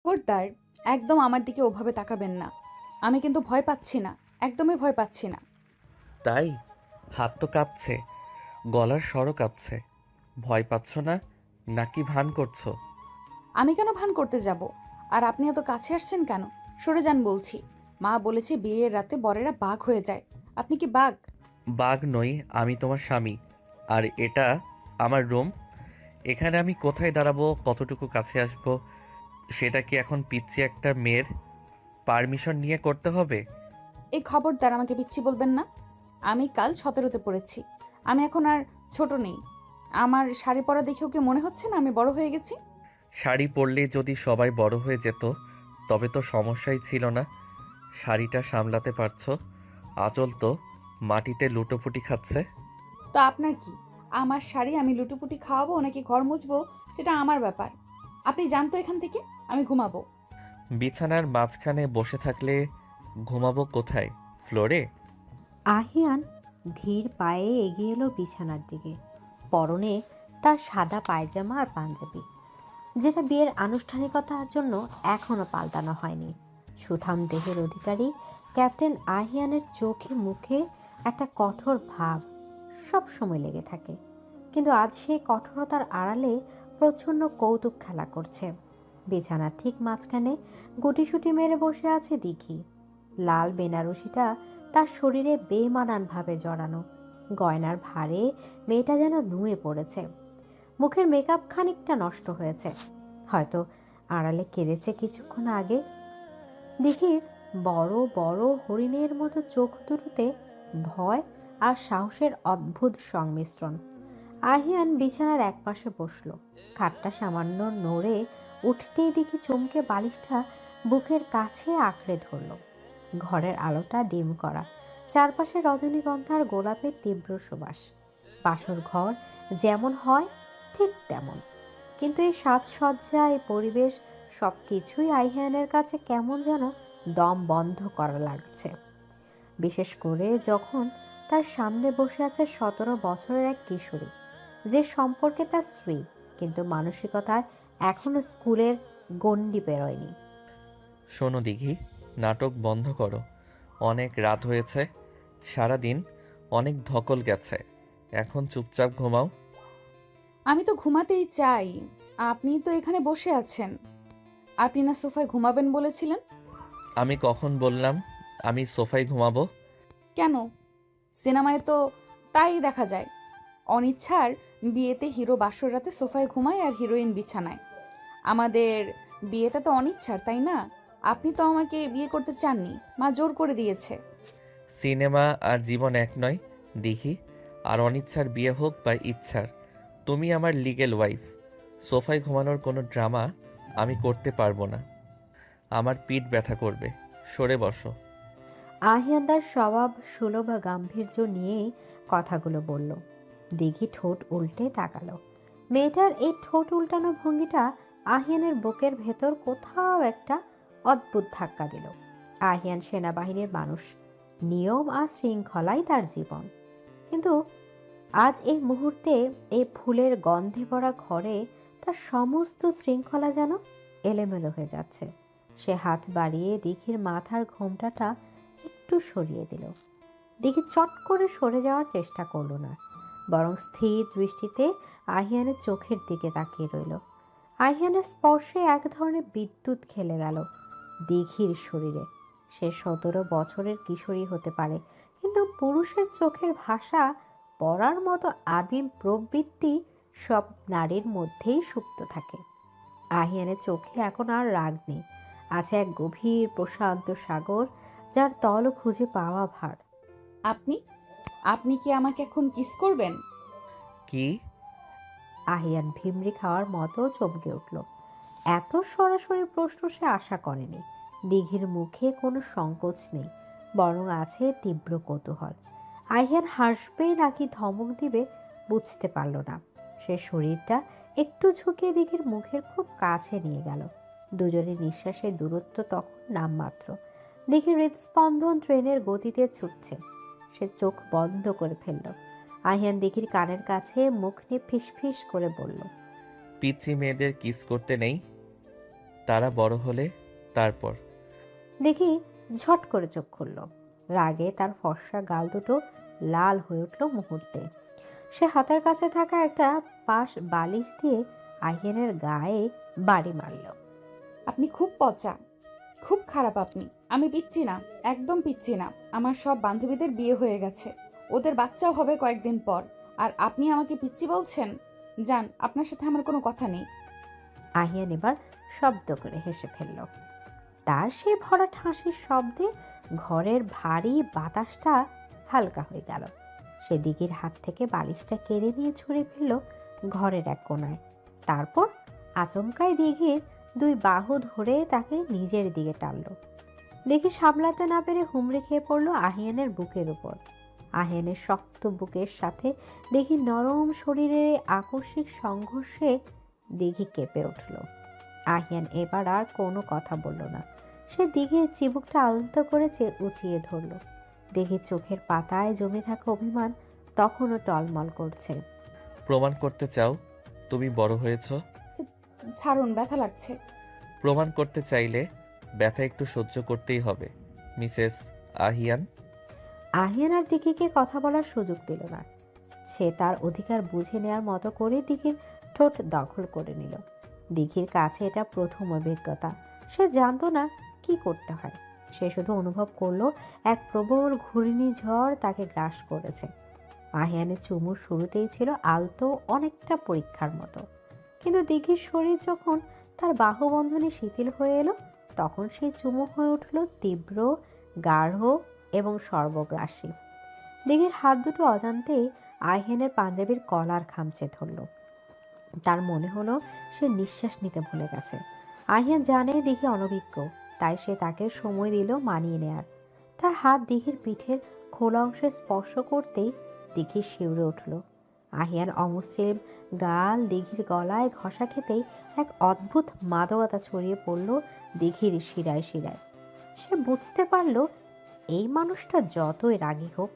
খবরদার, একদম আমার দিকে ওভাবে তাকাবেন না। আমি কিন্তু ভয় পাচ্ছি না, একদমই ভয় পাচ্ছি না। তাই? হাত তো কাঁপছে, গলার স্বরও কাঁপছে। ভয় পাচ্ছ না নাকি ভান করছো? আমি কেন ভান করতে যাব? আর আপনি এত কাছে আসছেন কেন? সরে যান বলছি। মা বলেছে বিয়ের রাতে বরেরা বাঘ হয়ে যায়। আপনি কি বাঘ? বাঘ নই, আমি তোমার স্বামী। আর এটা আমার রুম। এখানে আমি কোথায় দাঁড়াবো, কতটুকু কাছে আসবো, সেটা কি এখন পিচ্ছি একটা মেয়ের পারমিশন নিয়ে করতে হবে? এই খবরদার আমাকে পিচ্ছি বলবেন না। আমি কাল 17তে পড়েছি। আমি এখন আর ছোট নেই। আমার শাড়ি পরা দেখেও কি মনে হচ্ছে না আমি বড় হয়ে গেছি? শাড়ি পরলে যদি সবাই বড় হয়ে যেত তবে তো সমস্যাই ছিল না। শাড়িটা সামলাতে পারছো, আঁচল তো মাটিতে লুটোপুটি খাচ্ছে। তো আপনার কি? আমার শাড়ি আমি লুটোপুটি খাওয়াবো নাকি ঘর মুছবো, সেটা আমার ব্যাপার। আপনি জানতো এখান থেকে। আমি ঘুমাবো। বিছানার মাঝখানে বসে থাকলে ঘুমাবো কোথায়? ফ্লোরে? আহিয়ান ধীর পায়ে এগিয়ে এলো বিছানার দিকে। পরনে তার সাদা পায়জামা আর পাঞ্জাবি, যেটা বিয়ের আনুষ্ঠানিকতার জন্য এখনও পাল্টানো হয়নি। সুঠাম দেহের অধিকারী ক্যাপ্টেন আহিয়ানের চোখে মুখে একটা কঠোর ভাব সব সময় লেগে থাকে, কিন্তু আজ সেই কঠোরতার আড়ালে প্রচ্ছন্ন কৌতুক খেলা করছে। বিছানার ঠিক মাঝখানে গুটিসুটি মেরে বসে আছে দিঘি। লাল বেনারসিটা তার শরীরে বেমানানভাবে জড়ানো, গয়নার ভারে মেয়েটা যেন নুয়ে পড়েছে। মুখের মেকআপ খানিকটা নষ্ট হয়েছে, হয়তো আড়ালে কেঁদেছে কিছুক্ষণ আগে। দিঘির বড় বড় হরিণের মতো চোখ দুটোতে ভয় আর সাহসের অদ্ভুত সংমিশ্রণ। আহিয়ান বিছানার একপাশে বসল। খাটটা সামান্য নড়ে উঠতেই দেখি চমকে বালিশটা বুকের কাছে আঁকড়ে ধরল। ঘরের আলোটা ডিম করা, চারপাশে রজনীগন্ধার গোলাপের তীব্র সুবাস। বাসর ঘর যেমন হয় ঠিক তেমন, কিন্তু এই সাজসজ্জা, এই পরিবেশ, সব কিছুই আইহানের কাছে কেমন যেন দম বন্ধ করা লাগছে। বিশেষ করে যখন তার সামনে বসে আছে 17 বছরের এক কিশোরী, যে সম্পর্কে তার স্ত্রী, কিন্তু মানসিকতায় এখনো স্কুলের গণ্ডি পেরোয়নি। শোনো দিঘি, নাটক বন্ধ করো। অনেক রাত হয়েছে, সারাদিন অনেক ধকল গেছে। এখন চুপচাপ ঘুমাও। আমি তো ঘুমাতেই চাই। আপনি তো এখানে বসে আছেন। আপনি না সোফায় ঘুমাবেন বলেছিলেন? আমি কখন বললাম আমি সোফায় ঘুমাবো? কেন? সিনেমায় তো তাই দেখা যায়। অনিচ্ছার বিয়েতে হিরো বাসর রাতে সোফায় ঘুমায় আর হিরোইন বিছানায়। আমাদের বিয়েটা তো অনিচ্ছার, তাই না? আপনি তো আমাকে বিয়ে করতে চাননি, মা জোর করে দিয়েছে। সিনেমা আর জীবন এক নয় দিঘি। আর অনিচ্ছার বিয়ে হোক বা ইচ্ছার, তুমি আমার লিগেল ওয়াইফ। সোফায় ঘুমানোর কোনো ড্রামা আমি করতে পারবো না। আমার পিঠ ব্যথা করবে। সরে বসো। আহিয়ান্দার স্বভাব সুলভ গাম্ভীর্য নিয়েই কথাগুলো বলল। দিঘি ঠোঁট উল্টে তাকালো। মেয়েটার এই ঠোঁট উল্টানো ভঙ্গিটা আহিয়ানের বুকের ভেতর কোথাও একটা অদ্ভুত ধাক্কা দিল। আহিয়ান সেনাবাহিনীর মানুষ, নিয়ম আর শৃঙ্খলাই তার জীবন। কিন্তু আজ এই মুহূর্তে এই ফুলের গন্ধে ভরা ঘরে তার সমস্ত শৃঙ্খলা যেন এলোমেলো হয়ে যাচ্ছে। সে হাত বাড়িয়ে দিঘির মাথার ঘোমটাটা একটু সরিয়ে দিল। দিঘি চট করে সরে যাওয়ার চেষ্টা করল না, বরং স্থির দৃষ্টিতে আহিয়ানের চোখের দিকে তাকিয়ে রইল। আহিয়ানের স্পর্শে এক ধরনের বিদ্যুৎ খেলে গেল দিঘির শরীরে। সে 17 বছরের কিশোরী হতে পারে, কিন্তু পুরুষের চোখের ভাষা পড়ার মতো আদিম প্রবৃত্তি সব নারীর মধ্যেই সুপ্ত থাকে। আহিয়ানের চোখে এখন আর রাগ নেই, আছে এক গভীর প্রশান্ত সাগর, যার তল খুঁজে পাওয়া ভার। আপনি আপনি কি আমাকে এখন কিস করবেন? কি? আহিয়ান ভিমরি খাওয়ার মতো চমকে উঠল। এত সরাসরি প্রশ্ন সে আশা করেনি। দিঘির মুখে কোনো সংকোচ নেই, বরং আছে তীব্র কৌতূহল। আহিয়ান হাসবে নাকি ধমক দিবে বুঝতে পারল না। সে শরীরটা একটু ঝুঁকিয়ে দিঘির মুখের খুব কাছে নিয়ে গেল। দুজনের নিঃশ্বাসের দূরত্ব তখন নামমাত্র। দিঘির হৃদস্পন্দন ট্রেনের গতিতে ছুটছে। সে চোখ বন্ধ করে ফেলল। আহিয়ান দিঘির কানের কাছে মুখ নিয়ে ফিসফিস করে বলল, পিচ্ছি মেয়েদের কিস করতে নেই। তারা বড় হলে তারপর। দেখি ঝট করে চোখ খুলল। রাগে তার ফর্সা গাল দুটো লাল হয়ে উঠল মুহূর্তে। সে হাতের কাছে থাকা একটা পাশ বালিশ দিয়ে আহিয়ানের গায়ে বাড়ি মারল। আপনি খুব পচা, খুব খারাপ আপনি। আমি পিচ্ছি না, একদম পিচ্ছি না। আমার সব বান্ধবীদের বিয়ে হয়ে গেছে, ওদের বাচ্চাও হবে কয়েকদিন পর, আর আপনি আমাকে পিচ্ছি বলছেন? যান, আপনার সাথে আমার কোনো কথা নেই। আহিয়ান এবার শব্দ করে হেসে ফেলল। তার সে ভরা ঠাঁসির শব্দে ঘরের ভারী বাতাসটা হালকা হয়ে গেল। সে দিঘির হাত থেকে বালিশটা কেড়ে নিয়ে ছুঁড়ে ফেলল ঘরের এক কোণায়। তারপর আচমকাই দিঘির দুই বাহু ধরে তাকে নিজের দিকে টানল। দেখি সামলাতে না পেরে হুমড়ি খেয়ে পড়ল আহিয়ানের বুকের উপর। আহিয়ানের শক্ত বুকের সাথে দেখি নরম শরীরের এই আকস্মিক সংঘর্ষে দিঘি কেঁপে উঠল। আহিয়ান এবার আর কোনো কথা বলল না। সে দিঘির চিবুকটা আলতো করে উঁচিয়ে ধরল। দিঘির চোখের পাতায় জমে থাকা অভিমান তখনও টলমল করছে। প্রমাণ করতে চাও তুমি বড় হয়েছ? ছাড়ুন, ব্যথা লাগছে। প্রমাণ করতে চাইলে ব্যথা একটু সহ্য করতেই হবে মিসেস আহিয়ান। আহিয়ান আর দিঘিকে কথা বলার সুযোগ দিল না। সে তার অধিকার বুঝে নেওয়ার মতো করে দিঘির ঠোঁট দখল করে নিল। দিঘির কাছে এটা প্রথম অভিজ্ঞতা। সে জানতো না কি করতে হয়। সে শুধু অনুভব করলো এক প্রবল ঘূর্ণিঝড় তাকে গ্রাস করেছে। আহিয়ানের চুমুর শুরুতেই ছিল আলতো, অনেকটা পরীক্ষার মতো। কিন্তু দিঘির শরীর যখন তার বাহুবন্ধনে শিথিল হয়ে এলো, তখন সেই চুমু হয়ে উঠল তীব্র, গাঢ় এবং সর্বগ্রাসী। দিঘির হাত দুটো অজান্তেই আহিয়ানের পাঞ্জাবির কলার খামচে ধরল। তার মনে হলো সে নিঃশ্বাস নিতে ভুলে গেছে। আহিয়ান জানে দিঘি অনভিজ্ঞ, তাই সে তাকে সময় দিল মানিয়ে নেয়ার। তার হাত দিঘির পিঠের খোলা অংশে স্পর্শ করতেই দিঘি শিউরে উঠল। আহিয়ান অমুসলিম গাল দিঘির গলায় ঘষা খেতেই এক অদ্ভুত মাদকতা ছড়িয়ে পড়ল দিঘির শিরায় শিরায়। সে বুঝতে পারল এই মানুষটা যতই রাগী হোক,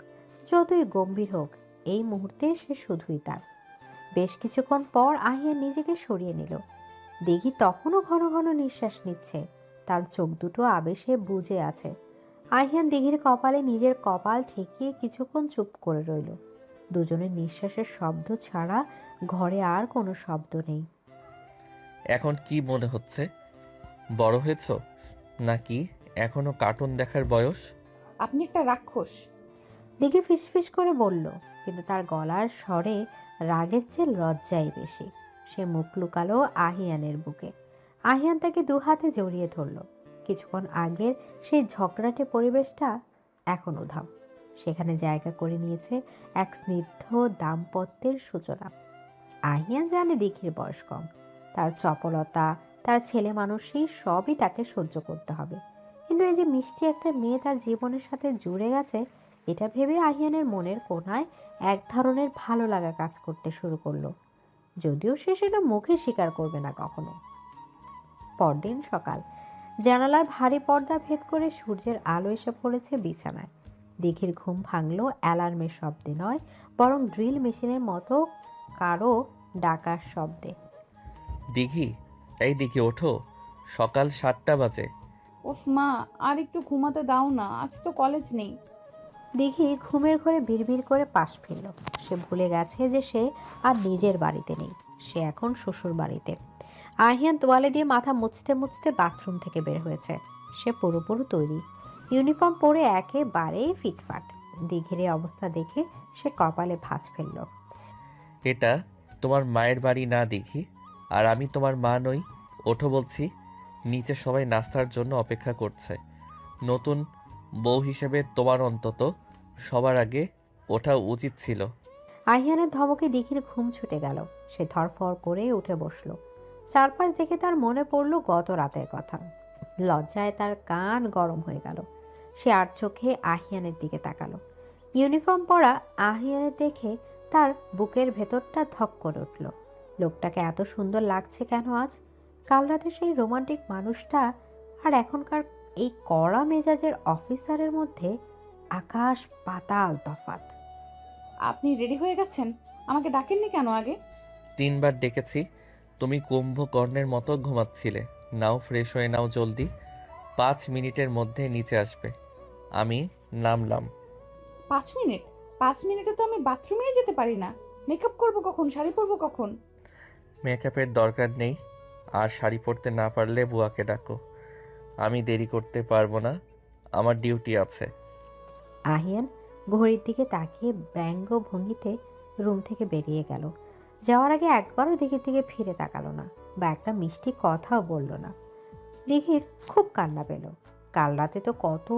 যতই গম্ভীর হোক, এই মুহূর্তে সে শুধুই তার। বেশ কিছুক্ষণ পর আহিয়ান নিজেকে সরিয়ে নিল। দিঘি তখনও ঘন ঘন নিঃশ্বাস নিচ্ছে। তার চোখ দুটো আবেশে বুজে আছে। আহিয়ান দিঘির কপালে নিজের কপাল ঠেকিয়ে কিছুক্ষণ চুপ করে রইল। দুজনের নিঃশ্বাসের শব্দ ছাড়া ঘরে আর কোনো শব্দ নেই। এখন কি মনে হচ্ছে, বড় হয়েছ নাকি এখনো কার্টুন দেখার বয়স? আপনি একটা রাক্ষস। দিঘি ফিসফিস করে বলল, কিন্তু তার গলার স্বরে রাগের চেয়ে লজ্জাই বেশি। সে মুখ লুকালো আহিয়ানের বুকে। আহিয়ান তাকে দু হাতে জড়িয়ে ধরল। কিছুক্ষণ আগের সেই ঝগড়াটে পরিবেশটা এখন উধাও। সেখানে জায়গা করে নিয়েছে এক স্নিগ্ধ দাম্পত্যের সূচনা। আহিয়ান জানে দিঘির বয়স কম। তার চপলতা, তার ছেলে মানুষই সবই তাকে সহ্য করতে হবে। কিন্তু এই যে মিষ্টি একটা মেয়ে তার জীবনের সাথে জুড়ে গেছে, এটা ভেবে আহিয়ানের মনের কোণায় এক ধরনের ভালো লাগা কাজ করতে শুরু করলো, যদিও সে সেটা মুখে স্বীকার করবে না কখনো। পরদিন সকাল। জানালার ভারী পর্দা ভেদ করে সূর্যের আলো এসে পড়েছে বিছানায়। দিঘির ঘুম ভাঙল অ্যালার্মের শব্দে নয়, বরং ড্রিল মেশিনের মতো কারো ডাকার শব্দে। দিঘি, এই দিঘি ওঠো, সকাল 7টা বাজে। উফ মা, আর একটু ঘুমাতে দাও না, আজ তো কলেজ নেই। দিঘি ঘুমের ঘরে বিড়বিড় করে পাশ ফিরল। সে ভুলে গেছে যে সে আর নিজের বাড়িতে নেই, সে এখন শ্বশুর বাড়িতে। আহিয়ান তোয়ালে দিয়ে মাথা মুছতে মুছতে বাথরুম থেকে বের হয়েছে। সে পুরোপুরি তৈরি, ইউনিফর্ম পরে একেবারেই ফিটফাট। দিঘির এই অবস্থা দেখে সে কপালে ভাঁজ ফেলল। এটা তোমার মায়ের বাড়ি না দিঘি, আর আমি তোমার মা নই। ওঠো বলছি, নিচে সবাই নাস্তার জন্য অপেক্ষা করছে। নতুন বউ হিসেবে তোমার অন্তত সবার আগে ওঠা উচিত ছিল। আহিয়ানের ধমকে দিঘির ঘুম ছুটে গেল। সে ধরফর করে উঠে বসল। চারপাশ দেখে তার মনে পড়ল গত রাতের কথা। লজ্জায় তার কান গরম হয়ে গেল। সে আর চোখে আহিয়ানের দিকে তাকালো। ইউনিফর্ম পরা আহিয়ানের দেখে তার বুকের ভেতরটা ধক করে উঠল। লোকটাকে এত সুন্দর লাগছে কেন আজ? কাল রাতে সেই রোমান্টিক মানুষটা আর এখনকার এই কড়া মেজাজের অফিসারের মধ্যে আকাশ পাতাল তফাৎ। আপনি রেডি হয়ে গেছেন? আমাকে ডাকেননি কেন আগে? 3 বার ডেকেছি, তুমি কুম্ভকর্ণের মতো ঘুমাচ্ছিলে। নাও ফ্রেশ হয়ে নাও জলদি, 5 মিনিটের মধ্যে নিচে আসবে। আমি নামলাম। 5 মিনিট? 5 মিনিটে তো আমি বাথরুমেই যেতে পারি না। মেকআপ করবো কখন, শাড়ি পরবো কখন? মেকআপের দরকার নেই, আর শাড়ি পরতে না পারলে বুয়াকে ডাকো। আমি দেরি করতে পারবো না, আমার ডিউটি আছে। আহিয়ান ঘড়ির দিকে তাকিয়ে ব্যঙ্গ ভঙ্গিতে রুম থেকে বেরিয়ে গেল। যাওয়ার আগে একবারও দিঘির দিকে ফিরে তাকালো না বা একটা মিষ্টি কথাও বলল না। দিঘির খুব কান্না পেল। কাল রাতে তো কত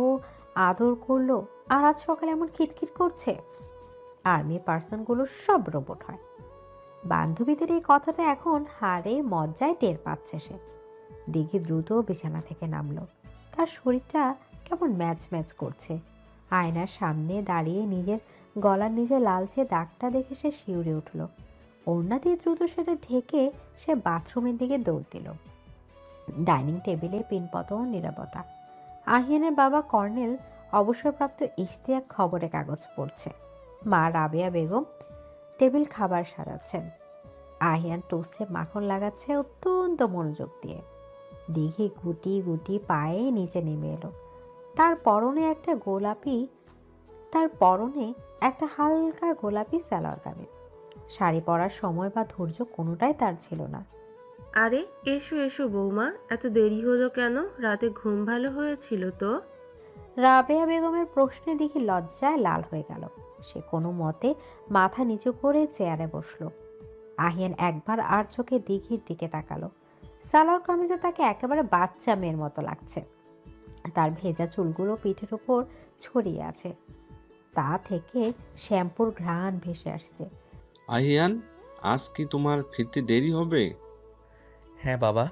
আদর করলো, আর আজ সকালে এমন খিটখিট করছে। আর্মি পার্সনগুলো সব রোবট হয়। বান্ধবীদের এই কথাটা এখন হাড়ে মজ্জায় টের পাচ্ছে সে। দিঘি দ্রুত বিছানা থেকে নামলো। তার শরীরটা কেমন ম্যাচ ম্যাচ করছে। আয়নার সামনে দাঁড়িয়ে নিজের গলার নিচে লালচে দাগটা দেখে সে শিউরে উঠল। ওড়না দিয়ে দ্রুত সেটা ঢেকে সে বাথরুমের দিকে দৌড় দিল। ডাইনিং টেবিলে পিনপতন নীরবতা। আহিয়ানের বাবা কর্নেল অবসরপ্রাপ্ত ইশতিয়াক খবরে কাগজ পড়ছে। মা রাবেয়া বেগম টেবিল খাবার সাজাচ্ছেন। আহিয়ান টোস্টে মাখন লাগাচ্ছে অত্যন্ত মনোযোগ দিয়ে। দিঘি গুটি গুটি পায়ে নিচে নেমে এলো। তার পরনে একটা হালকা গোলাপি সালোয়ার কামিজ। শাড়ি পরার সময় বা ধৈর্য কোনোটাই তার ছিল না। আরে এসো এসো বৌমা, এত দেরি হলো কেন? রাতে ঘুম ভালো হয়েছিল তো? রাবেয়া বেগমের প্রশ্নে দেখি লজ্জায় লাল হয়ে গেল। সে কোনো মতে মাথা নিচু করে চেয়ারে বসলো। আহিয়ান একবার আর চোখে দিঘির দিকে তাকালো। সালোয়ার কামিজে তাকে একেবারে বাচ্চা মেয়ের মতো লাগছে। তার ভেজা চুলগুলো পিঠের উপর ছড়িয়ে আছে, তা থেকে শ্যাম্পুর ঘ্রাণ ভেসে আসছে। আহিয়ান, আজ কি তোমার ফিরতে দেরি হবে? হ্যাঁ বাবা,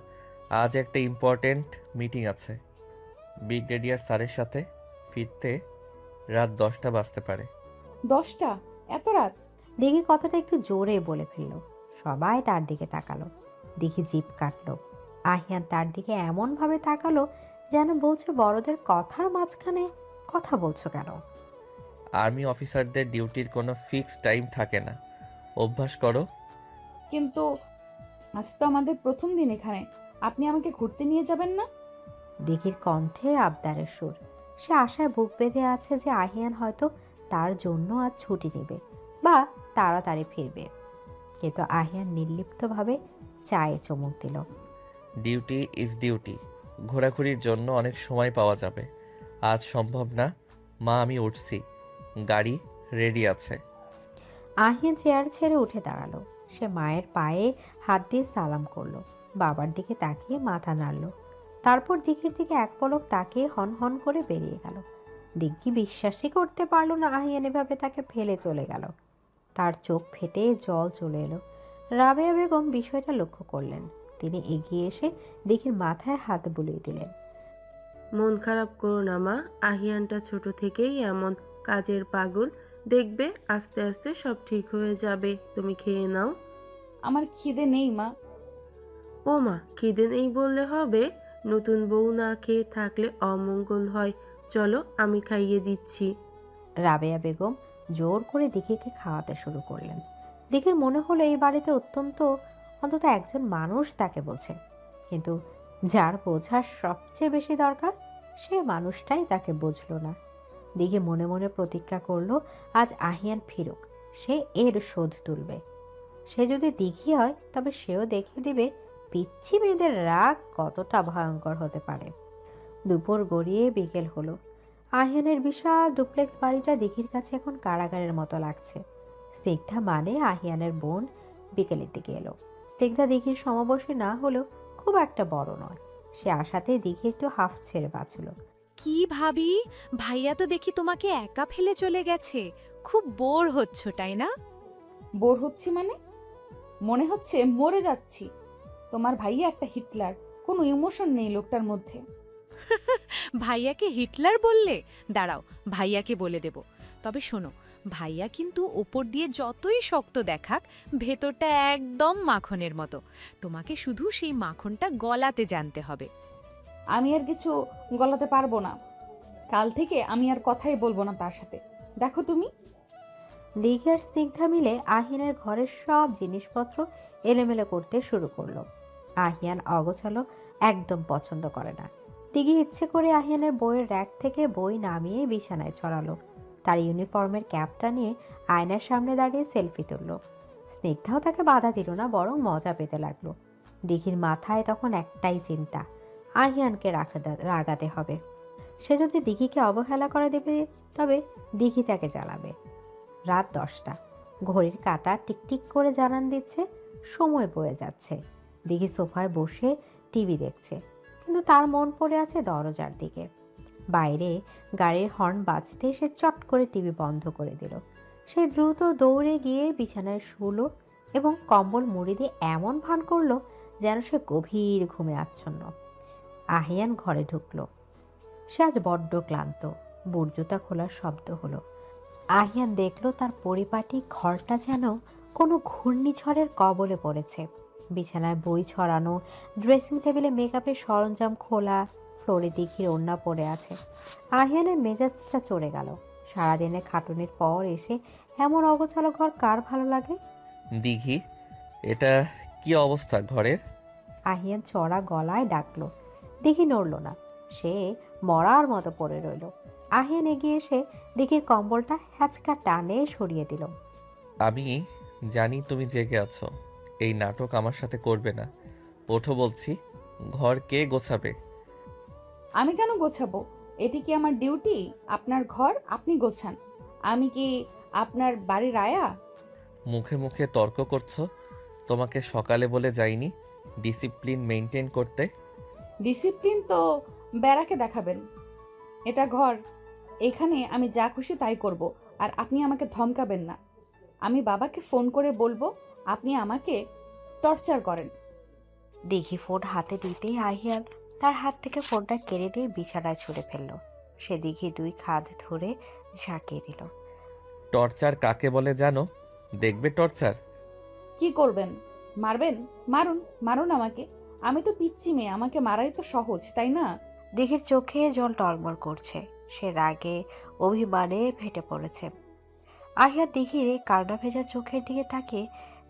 আজ একটা ইম্পর্ট্যান্ট মিটিং আছে ব্রিগেডিয়ার স্যারের সাথে। ফিরতে রাত 10টা বাজতে পারে। 10টা? এত রাত? দেখি কথাটা একটু জোরে বলে ফেলল। সবাই তার দিকে তাকালো। দেখি জিভ কাটলো। আহিয়ান তার দিকে এমনভাবে তাকালো যেন বলছে, বড়দের কথার মাঝখানে কথা বলছো কেন? আর্মি অফিসারদের ডিউটির কোনো ফিক্সড টাইম থাকে না, অভ্যাস করো। কিন্তু আজ তো আমাদের প্রথম দিন এখানে, আপনি আমাকে ঘুরতে নিয়ে যাবেন না? দিঘির কণ্ঠে আবদারের সুর। সে আশায় বুক বেঁধে আছে যে আহিয়ান হয়তো তার জন্য আজ ছুটি নেবে বা তাড়াতাড়ি ফিরবে। কিন্তু আহিয়ান নির্লিপ্তভাবে চায়ে চুমুক দিল। ডিউটি ইজ ডিউটি, ঘোরাঘুরির জন্য অনেক সময় পাওয়া যাবে। আজ সম্ভব না মা, আমি উঠছি, গাড়ি রেডি আছে। আহিয়ান চেয়ার ছেড়ে উঠে দাঁড়ালো। সে মায়ের পায়ে হাত দিয়ে সালাম করলো, বাবার দিকে তাকিয়ে মাথা নাড়ল। তারপর দিঘির দিকে এক পলক তাকিয়ে হন হন করে বেরিয়ে গেল। দিঘি বিশ্বাসই করতে পারল না আহিয়ান এভাবে তাকে ফেলে চলে গেল। তার চোখ ফেটে জল চলে এলো। রাবেয়া বেগম বিষয়টা লক্ষ্য করলেন। তিনি এগিয়ে এসে দিঘির মাথায় হাত বুলিয়ে দিলেন। মন খারাপ করো না মা, আহিয়ানটা ছোট থেকেই এমন কাজের পাগল। দেখবে আস্তে আস্তে সব ঠিক হয়ে যাবে। তুমি খেয়ে নাও। আমার খিদে নেই মা। ও মা, খিদে নেই বললে হবে? নতুন বউ না খেয়ে থাকলে অমঙ্গল হয়। চলো আমি খাইয়ে দিচ্ছি। রাবেয়া বেগম জোর করে দিঘিকে খাওয়াতে শুরু করলেন। দিঘির মনে হলো এই বাড়িতে অন্তত একজন মানুষ তাকে বোঝে। কিন্তু যার বোঝার সবচেয়ে বেশি দরকার, সে মানুষটাই তাকে বুঝলো না। দিঘি মনে মনে প্রতিজ্ঞা করলো, আজ আহিয়ান ফিরুক, সে এর শোধ তুলবে। সে যদি দিঘি হয় তবে সেও দেখিয়ে দিবে পিচ্ছি মেয়েদের রাগ কতটা ভয়ঙ্কর হতে পারে। দুপুর গড়িয়ে বিকেল হলো। আহিয়ানের বিশাল ডুপ্লেক্স বাড়িটা দিঘির কাছে এখন কারাগারের মতো লাগছে। স্নিগ্ধা মানে আহিয়ানের বোন বিকেলের দিকে এলো। স্নিগ্ধা দিঘির সমবয়সী না হলেও খুব একটা বড় নয়। সে আশাতে দিঘি একটু হাফ ছেড়ে বাঁচল। কি ভাবি, ভাইয়া তো দেখি তোমাকে একা ফেলে চলে গেছে। খুব বোর হচ্ছ, তাই না? বোর হচ্ছি মানে? মনে হচ্ছে মরে যাচ্ছি। তোমার ভাইয়া একটা হিটলার, কোনো ইমোশন নেই লোকটার মধ্যে। ভাইয়াকে হিটলার বললে? দাঁড়াও, ভাইয়াকে বলে দেব। তবে শোনো, ভাইয়া কিন্তু ওপর দিয়ে যতই শক্ত দেখাক, ভেতরটা একদম মাখনের মতো। তোমাকে শুধু সেই মাখনটা গলাতে জানতে হবে। আমি আর কিছু গলাতে পারবো না। কাল থেকে আমি আর কথাই বলবো না তার সাথে। দেখো তুমি। দিঘি আর স্নিগ্ধা মিলে আহিনের ঘরের সব জিনিসপত্র এলোমেলো করতে শুরু করলো। আহিয়ান অগোছালো একদম পছন্দ করে না। দিঘি ইচ্ছে করে আহিয়ানের বইয়ের র্যাক থেকে বই নামিয়ে বিছানায় ছড়ালো। তার ইউনিফর্মের ক্যাপটা নিয়ে আয়নার সামনে দাঁড়িয়ে সেলফি তুলল। স্নিগ্ধাও তাকে বাধা দিল না, বরং মজা পেতে লাগলো। দিঘির মাথায় তখন একটাই চিন্তা, আহিয়ানকে রাগাতে হবে। সে যদি দিঘিকে অবহেলা করে দেবে, তবে দিঘি তাকে জ্বালাবে। রাত 10টা, ঘড়ির কাঁটা টিকটিক করে জানান দিচ্ছে সময় বয়ে যাচ্ছে। দিঘি সোফায় বসে টিভি দেখছে, কিন্তু তার মন পড়ে আছে দরজার দিকে। বাইরে গাড়ির হর্ন বাজতে সে চট করে টিভি বন্ধ করে দিল। সে দ্রুত দৌড়ে গিয়ে বিছানায় শুলো এবং কম্বল মুড়ি দিয়ে এমন ভান করলো যেন সে গভীর ঘুমে আচ্ছন্ন। আহিয়ান ঘরে ঢুকলো। সে আজ বড্ড ক্লান্ত। বুট জুতা খোলার শব্দ হলো। আহিয়ান দেখল তার পরিপাটি ঘরটা যেন কোনো ঘূর্ণিঝড়ের কবলে পড়েছে। বিছানায় বই ছড়ানো, ড্রেসিং টেবিলে মেকআপের সরঞ্জাম খোলা, ফ্লোরে দিঘির ওড়না পড়ে আছে। আহিয়ানের মেজাজটা চড়ে গেল। সারাদিনের খাটুনির পর এসে এমন অগোছালো ঘর কার ভালো লাগে? দিঘি, এটা কি অবস্থা ঘরের? আহিয়ান চড়া গলায় ডাকলো। দিঘি নড়ল না, সে মরার মতো পড়ে রইল। আহিয়ান এগিয়ে এসে দিঘির কম্বলটা হ্যাচকা টানে সরিয়ে দিল। আমি জানি তুমি জেগে আছো, এই নাটক আমার সাথে করবে না। ওঠো বলছি, ঘর কে গোছাবে? আমি কেন গোছাবো? এটি কি আমার ডিউটি? আপনার ঘর আপনি গোছান। আমি কি আপনার বাড়ির আয়া? মুখে মুখে তর্ক করছো। তোমাকে সকালে বলে যাইনি ডিসিপ্লিন মেনটেন করতে? ডিসিপ্লিন তো বেড়াকে দেখাবেন। এটা ঘর, এখানে আমি যা খুশি তাই করব, আর আপনি আমাকে ধমকাবেন না। আমি বাবাকে ফোন করে বলবো আপনি আমাকে টর্চার করেন। দিঘি ফোন হাতে দিতেই আহিয়ান তার হাত থেকে ফোনটা কেড়ে নিয়ে বিছানায় ছুঁড়ে ফেলল। সে দিঘি 2 কাঁধ ধরে ঝাঁকিয়ে দিল। টর্চার কাকে বলে জানো? দেখবে টর্চার? কি করবেন? মারবেন? মারুন, মারুন আমাকে। আমি তো পিচ্চি মেয়ে, আমাকে মারাই তো সহজ, তাই না? দিঘির চোখে জল টলমল করছে। সে রাগে অভিমানে ফেটে পড়েছে। আহিয়া দিঘির কান্না ভেজা চোখের দিকে তাকিয়ে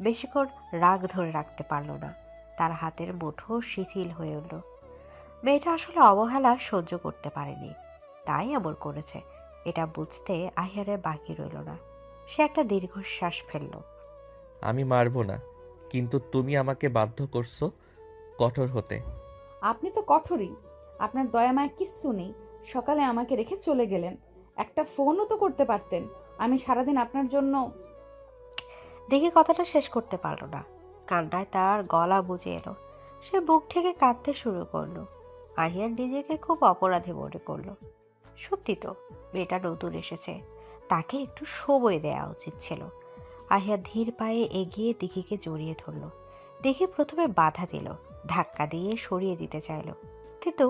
বেশিক্ষণ রাগ ধরে রাখতে পারল না। তার হাতের মুঠো শিথিল হয়ে উঠল। মেয়েটা আসলে অবহেলা সহ্য করতে পারেনি, তাই এমন করেছে। এটা বুঝতে আহিয়ারের বাকি রইল না। সে একটা দীর্ঘশ্বাস ফেলল। আমি মারবো না, কিন্তু তুমি আমাকে বাধ্য করছো কঠোর হতে। আপনি তো কঠোরই। আপনার দয়া মায়া কিচ্ছু নেই। সকালে আমাকে রেখে চলে গেলেন, একটা ফোনও তো করতে পারতেন। আমি সারাদিন আপনার জন্য। দেখে কথাটা শেষ করতে পারল না। কান্নায় তার গলা বুঝে এলো। সে বুক ঠেকে কাঁদতে শুরু করলো। আহিয়ান নিজেকে খুব অপরাধী মনে করলো। সত্যি তো, মেয়েটা নতুন এসেছে, তাকে একটু সময় দেওয়া উচিত ছিল। আহিয়া ধীর পায়ে এগিয়ে দিঘিকে জড়িয়ে ধরল। দিঘি প্রথমে বাধা দিল, ধাক্কা দিয়ে সরিয়ে দিতে চাইল, কিন্তু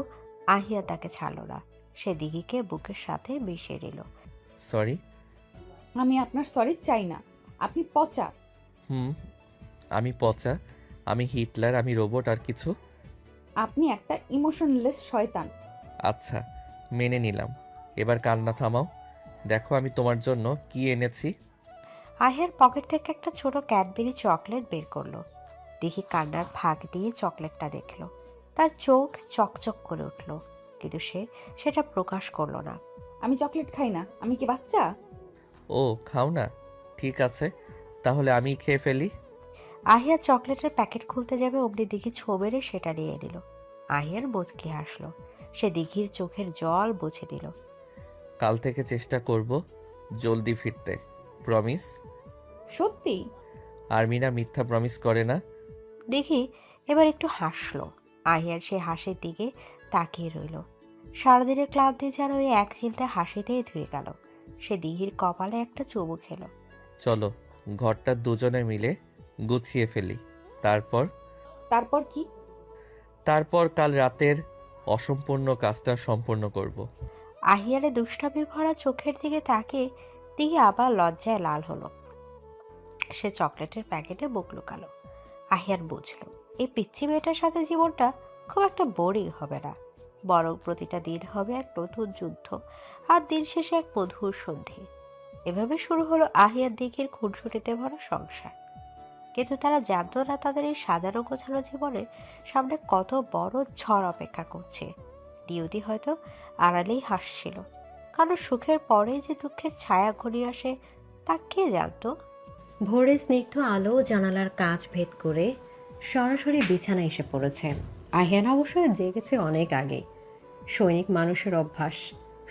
আহিয়া তাকে ছাড়ল না। সে দিঘিকে বুকের সাথে মিশিয়ে নিল। সরি। আমি আপনার সরি চাই না। আপনি পচা। আমি পচা? আমি হিটলার? আমি রোবট আর কিছু? আপনি একটা ইমোশনলেস শয়তান। আচ্ছা, মেনে নিলাম। এবার কান্না থামাও। দেখো আমি তোমার জন্য কি এনেছি। আহিয়ার পকেট থেকে একটা ছোট ক্যাডবেরি চকলেট বের করলো। দিঘি কান্নার ফাঁক দিয়ে চকলেটটা দেখলো। তার চোখ চকচক করে উঠল, কিন্তু সে সেটা প্রকাশ করলো না। আমি চকলেট খাই না। আমি কি বাচ্চা? ও, খাও না? ঠিক আছে, তাহলে আমি খেয়ে ফেলি। আহিয়া চকলেটের প্যাকেট খুলতে যাবে, অমনি দিঘি ছো মেরে সেটা নিয়ে নিল। আহিয়ার মুচকি হাসলো। সে দিঘির চোখের জল মুছে দিল। কাল থেকে চেষ্টা করব জলদি ফিরতে। প্রমিস? সত্যি? আর্মিনা মিথ্যা প্রমিস করে না। দিঘি এবার একটু হাসলো। আহিয়ার সে হাসির দিকে তাকিয়ে রইল। সারাদিনের ক্লান্তি যেন ওই এক চিলতে হাসিতেই ধুয়ে গেল। সে দিঘির কপালে একটা চুমু খেলো। চলো ঘরটা দুজনে মিলে গুছিয়ে ফেলি। তারপর? তারপর কি? তারপর কাল রাতের অসম্পূর্ণ কাজটা সম্পূর্ণ করব। আহিয়ারে দুষ্টামি ভরা চোখের দিকে তাকিয়ে দিঘি আবার লজ্জায় লাল হলো। সে চকলেটের প্যাকেটে বুক লুকালো। আহিয়ার বুঝলো এই পিচ্চি মেয়েটার সাথে জীবনটা খুব একটা বোরিং হবে না, বরং প্রতিটা দিন হবে এক নতুন যুদ্ধ, আর দিন শেষে এক মধুর সন্ধি। এভাবে শুরু হলো আহিয়ার দিঘির খুনসুটিতে ভরা সংসার। কিন্তু তারা জানতো না তাদের এই সাজানো গোছানো জীবনে সামনে কত বড় ঝড় অপেক্ষা করছে। নিয়তি হয়তো আড়ালেই হাসছিল, কারণ সুখের পরে যে দুঃখের ছায়া ঘনিয়ে আসে তা কে জানতো। ভোরে স্নিগ্ধ আলো জানালার কাঁচ ভেদ করে সরাসরি বিছানায় এসে পড়েছে। আহিয়ান অবশ্য জেগেছে অনেক আগে। সৈনিক মানুষের অভ্যাস,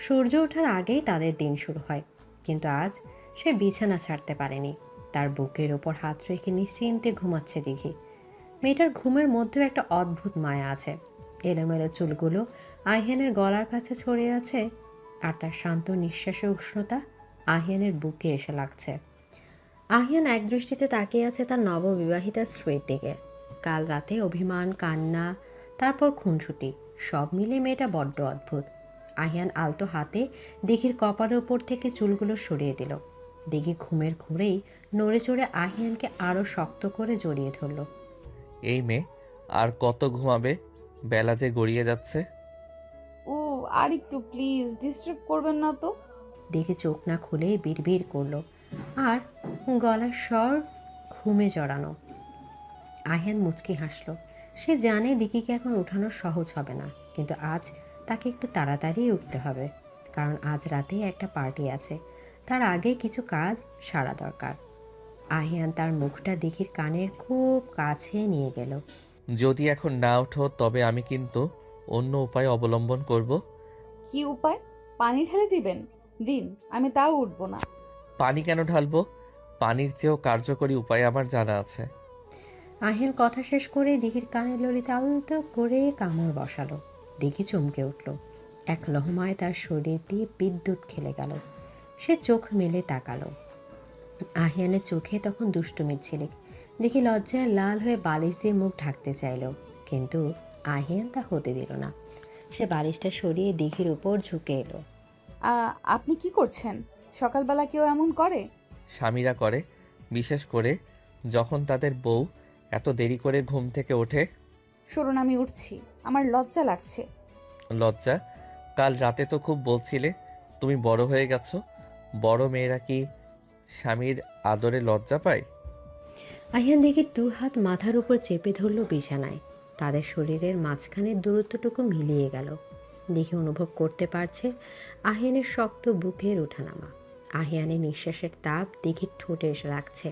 সূর্য ওঠার আগেই তাদের দিন শুরু হয়। কিন্তু আজ সে বিছানা ছাড়তে পারেনি। তার বুকের ওপর হাত রেখে নিশ্চিন্তে ঘুমাচ্ছে দিঘি। মেয়েটার ঘুমের মধ্যেও একটা অদ্ভুত মায়া আছে। এলোমেলো চুলগুলো আহিয়ানের গলার কাছে ছড়িয়ে আছে, আর তার শান্ত নিঃশ্বাসের উষ্ণতা আহিয়ানের বুকে এসে লাগছে। আহিয়ান একদৃষ্টিতে তাকিয়ে আছে তার নববিবাহিতা স্ত্রীর দিকে। কাল রাতে অভিমান, কান্না, তারপর খুনসুটি, সব মিলে মেয়েটা বড্ড অদ্ভুত। আহিয়ান আলতো হাতে দিঘির কপালের উপর থেকে চুলগুলো সরিয়ে দিল। দিঘি ঘুমের ঘোরেই নড়ে চড়ে আহিয়ানকে আরও শক্ত করে জড়িয়ে ধরল। এই মেয়ে আর কত ঘুমাবে? বেলা যে গড়িয়ে যাচ্ছে। ও আর একটু প্লিজ, ডিস্টার্ব করবেন না তো। দিঘি চোখ না খুলেই বিড়বিড় করলো, আর গলার স্বর ঘুমে জড়ানো। আহিয়ান মুচকি হাসলো। সে জানে দিঘিকে এখন উঠানো সহজ হবে না, কিন্তু আজ তাকে একটু তাড়াতাড়ি উঠতে হবে, কারণ আজ রাতে একটা পার্টি আছে। তার আগে কিছু কাজ সারা দরকার। আহিয়ান তার মুখটা দিঘির কানের খুব কাছে নিয়ে গেল। যদি এখন না ওঠো তবে আমি কিন্তু অন্য উপায় অবলম্বন করব। কি উপায়? পানি ঢেলে দিবেন? দিন, আমি তাও উঠবো না। পানি কেন ঢালবো? পানির চেয়েও কার্যকরী উপায় আমার জানা আছে। আহিয়ান কথা শেষ করে দিঘির কানের ললিতে আলতো করে কামড় বসালো। দিঘি চমকে উঠল। এক লহমায় তার শরীর দিয়ে বিদ্যুৎ খেলে গেল। সে চোখ মেলে তাকালো। আহিয়ানের চোখে তখন দুষ্টুমির ঝিলিক। দেখি লজ্জায় লাল হয়ে বালিশ দিয়ে মুখ ঢাকতে চাইল, কিন্তু আহিয়ান তা হতে দিল না। সে বালিশটা সরিয়ে দিঘির উপর ঝুঁকে এলো। আপনি কি করছেন? সকালবেলা কেউ এমন করে? স্বামীরা করে, বিশেষ করে যখন তাদের বউ এত দেরি করে ঘুম থেকে ওঠে। সরুন, আমি উঠছি, আমার লজ্জা লাগছে। লজ্জা? কাল রাতে তো খুব বলছিলে তুমি বড় হয়ে গেছো। বড় মেয়েরা কি স্বামীর আদরে লজ্জা পায়? আহিয়ান দিঘির দু হাত মাথার উপর চেপে ধরল বিছানায়। তাদের শরীরের মাঝখানের দূরত্বটুকু মিলিয়ে গেল। দেখে অনুভব করতে পারছে আহিয়ানের শক্ত বুকের ওঠানামা। আহিয়ানের নিঃশ্বাসের তাপ দিঘির ঠোঁটে এসে লাগছে।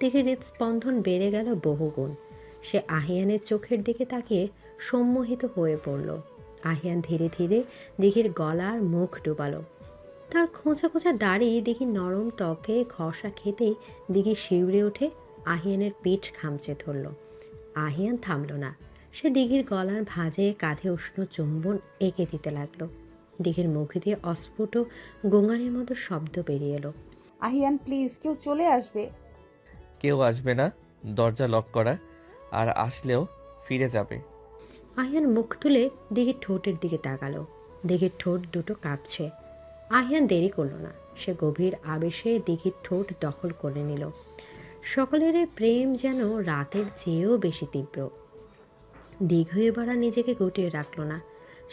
দিঘির হৃদস্পন্দন বেড়ে গেল বহুগুণ। সে আহিয়ানের চোখের দিকে তাকিয়ে সম্মোহিত হয়ে পড়ল। আহিয়ান ধীরে ধীরে দিঘির গলার মুখ ডুবালো। তার খোঁচা খোঁচা দাড়ি দিঘির নরম ত্বকে ঘষা খেতেই দিঘি শিউরে ওঠে। আহিয়ানের পিঠ খামচে ধরল। আহিয়ান থামল না। সে দিঘির গলার ভাঁজে কাঁধে উষ্ণ চুম্বন এঁকে দিতে লাগলো। দিঘির মুখ দিয়ে অস্ফুট গোঙানির মতো শব্দ বেরিয়ে এলো। আহিয়ান প্লিজ, কেউ চলে আসবে। কেউ আসবে না, দরজা লক করা, আর আসলেও ফিরে যাবে। আহিয়ান মুখ তুলে দিঘির ঠোঁটের দিকে তাকালো। দিঘির ঠোঁট দুটো কাঁপছে। আহিয়ান দেরি করলো না। সে গভীর আবেশে দিঘির ঠোঁট দখল করে নিল। সকলের প্রেম যেন রাতের চেয়েও বেশি তীব্র। দীর্ঘ এবার আর নিজেকে গুটিয়ে রাখলো না।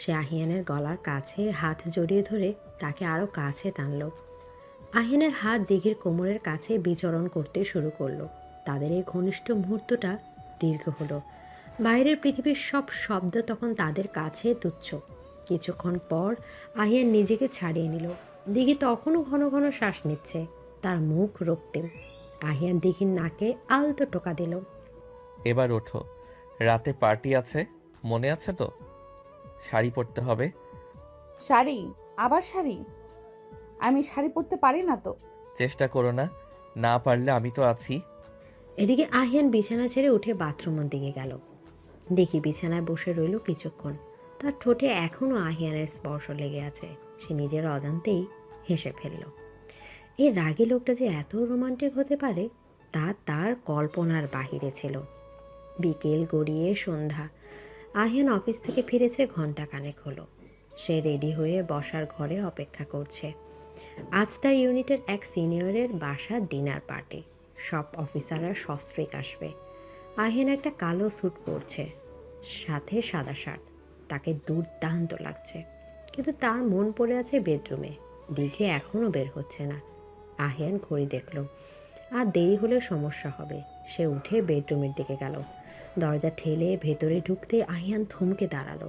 সে আহিয়ানের গলার কাছে হাত জড়িয়ে ধরে তাকে আরও কাছে টানল। আহিয়ানের হাত দিঘির কোমরের কাছে বিচরণ করতে শুরু করলো। তাদের এই ঘনিষ্ঠ মুহূর্তটা দীর্ঘ হলো। বাইরের পৃথিবীর সব শব্দ তখন তাদের কাছে তুচ্ছ। কিছুক্ষণ পর আহিয়ান নিজেকে ছাড়িয়ে নিল। দিঘি তখনও ঘন ঘন শ্বাস নিচ্ছে, তার মুখ রক্তিম। আহিয়ান দিঘির নাকে আলতো টোকা দিল। এবার ওঠো, রাতে পার্টি আছে, মনে আছে তো? শাড়ি পরতে হবে। শাড়ি? আবার শাড়ি? আমি শাড়ি পরতে পারি না তো। চেষ্টা করো না, না পারলে আমি তো আছি। এদিকে আহিয়ান বিছানা ছেড়ে উঠে বাথরুমের দিকে গেল। দেখি বিছানায় বসে রইল কিছুক্ষণ। তার ঠোঁটে এখনও আহিয়ানের স্পর্শ লেগে আছে। সে নিজের অজান্তেই হেসে ফেলল। এই রাগী লোকটা যে এত রোমান্টিক হতে পারে তা তার কল্পনার বাহিরে ছিল। বিকেল গড়িয়ে সন্ধ্যা। আহিয়ান অফিস থেকে ফিরেছে ঘন্টা খানেক হলো। সে রেডি হয়ে বসার ঘরে অপেক্ষা করছে। আজ তার ইউনিটের এক সিনিয়রের বাসার ডিনার পার্টি। সব অফিসাররা সস্ত্রীক আসবে। আহিয়ান একটা কালো স্যুট পরছে, সাথে সাদা শার্ট। তাকে দুর্দান্ত লাগছে, কিন্তু তার মন পড়ে আছে বেডরুমে। দিঘে এখনও বের হচ্ছে না। আহিয়ান ঘড়ি দেখল, আর দেরি হলে সমস্যা হবে। সে উঠে বেডরুমের দিকে গেল। দরজা ঠেলে ভেতরে ঢুকতে আহিয়ান থমকে দাঁড়ালো।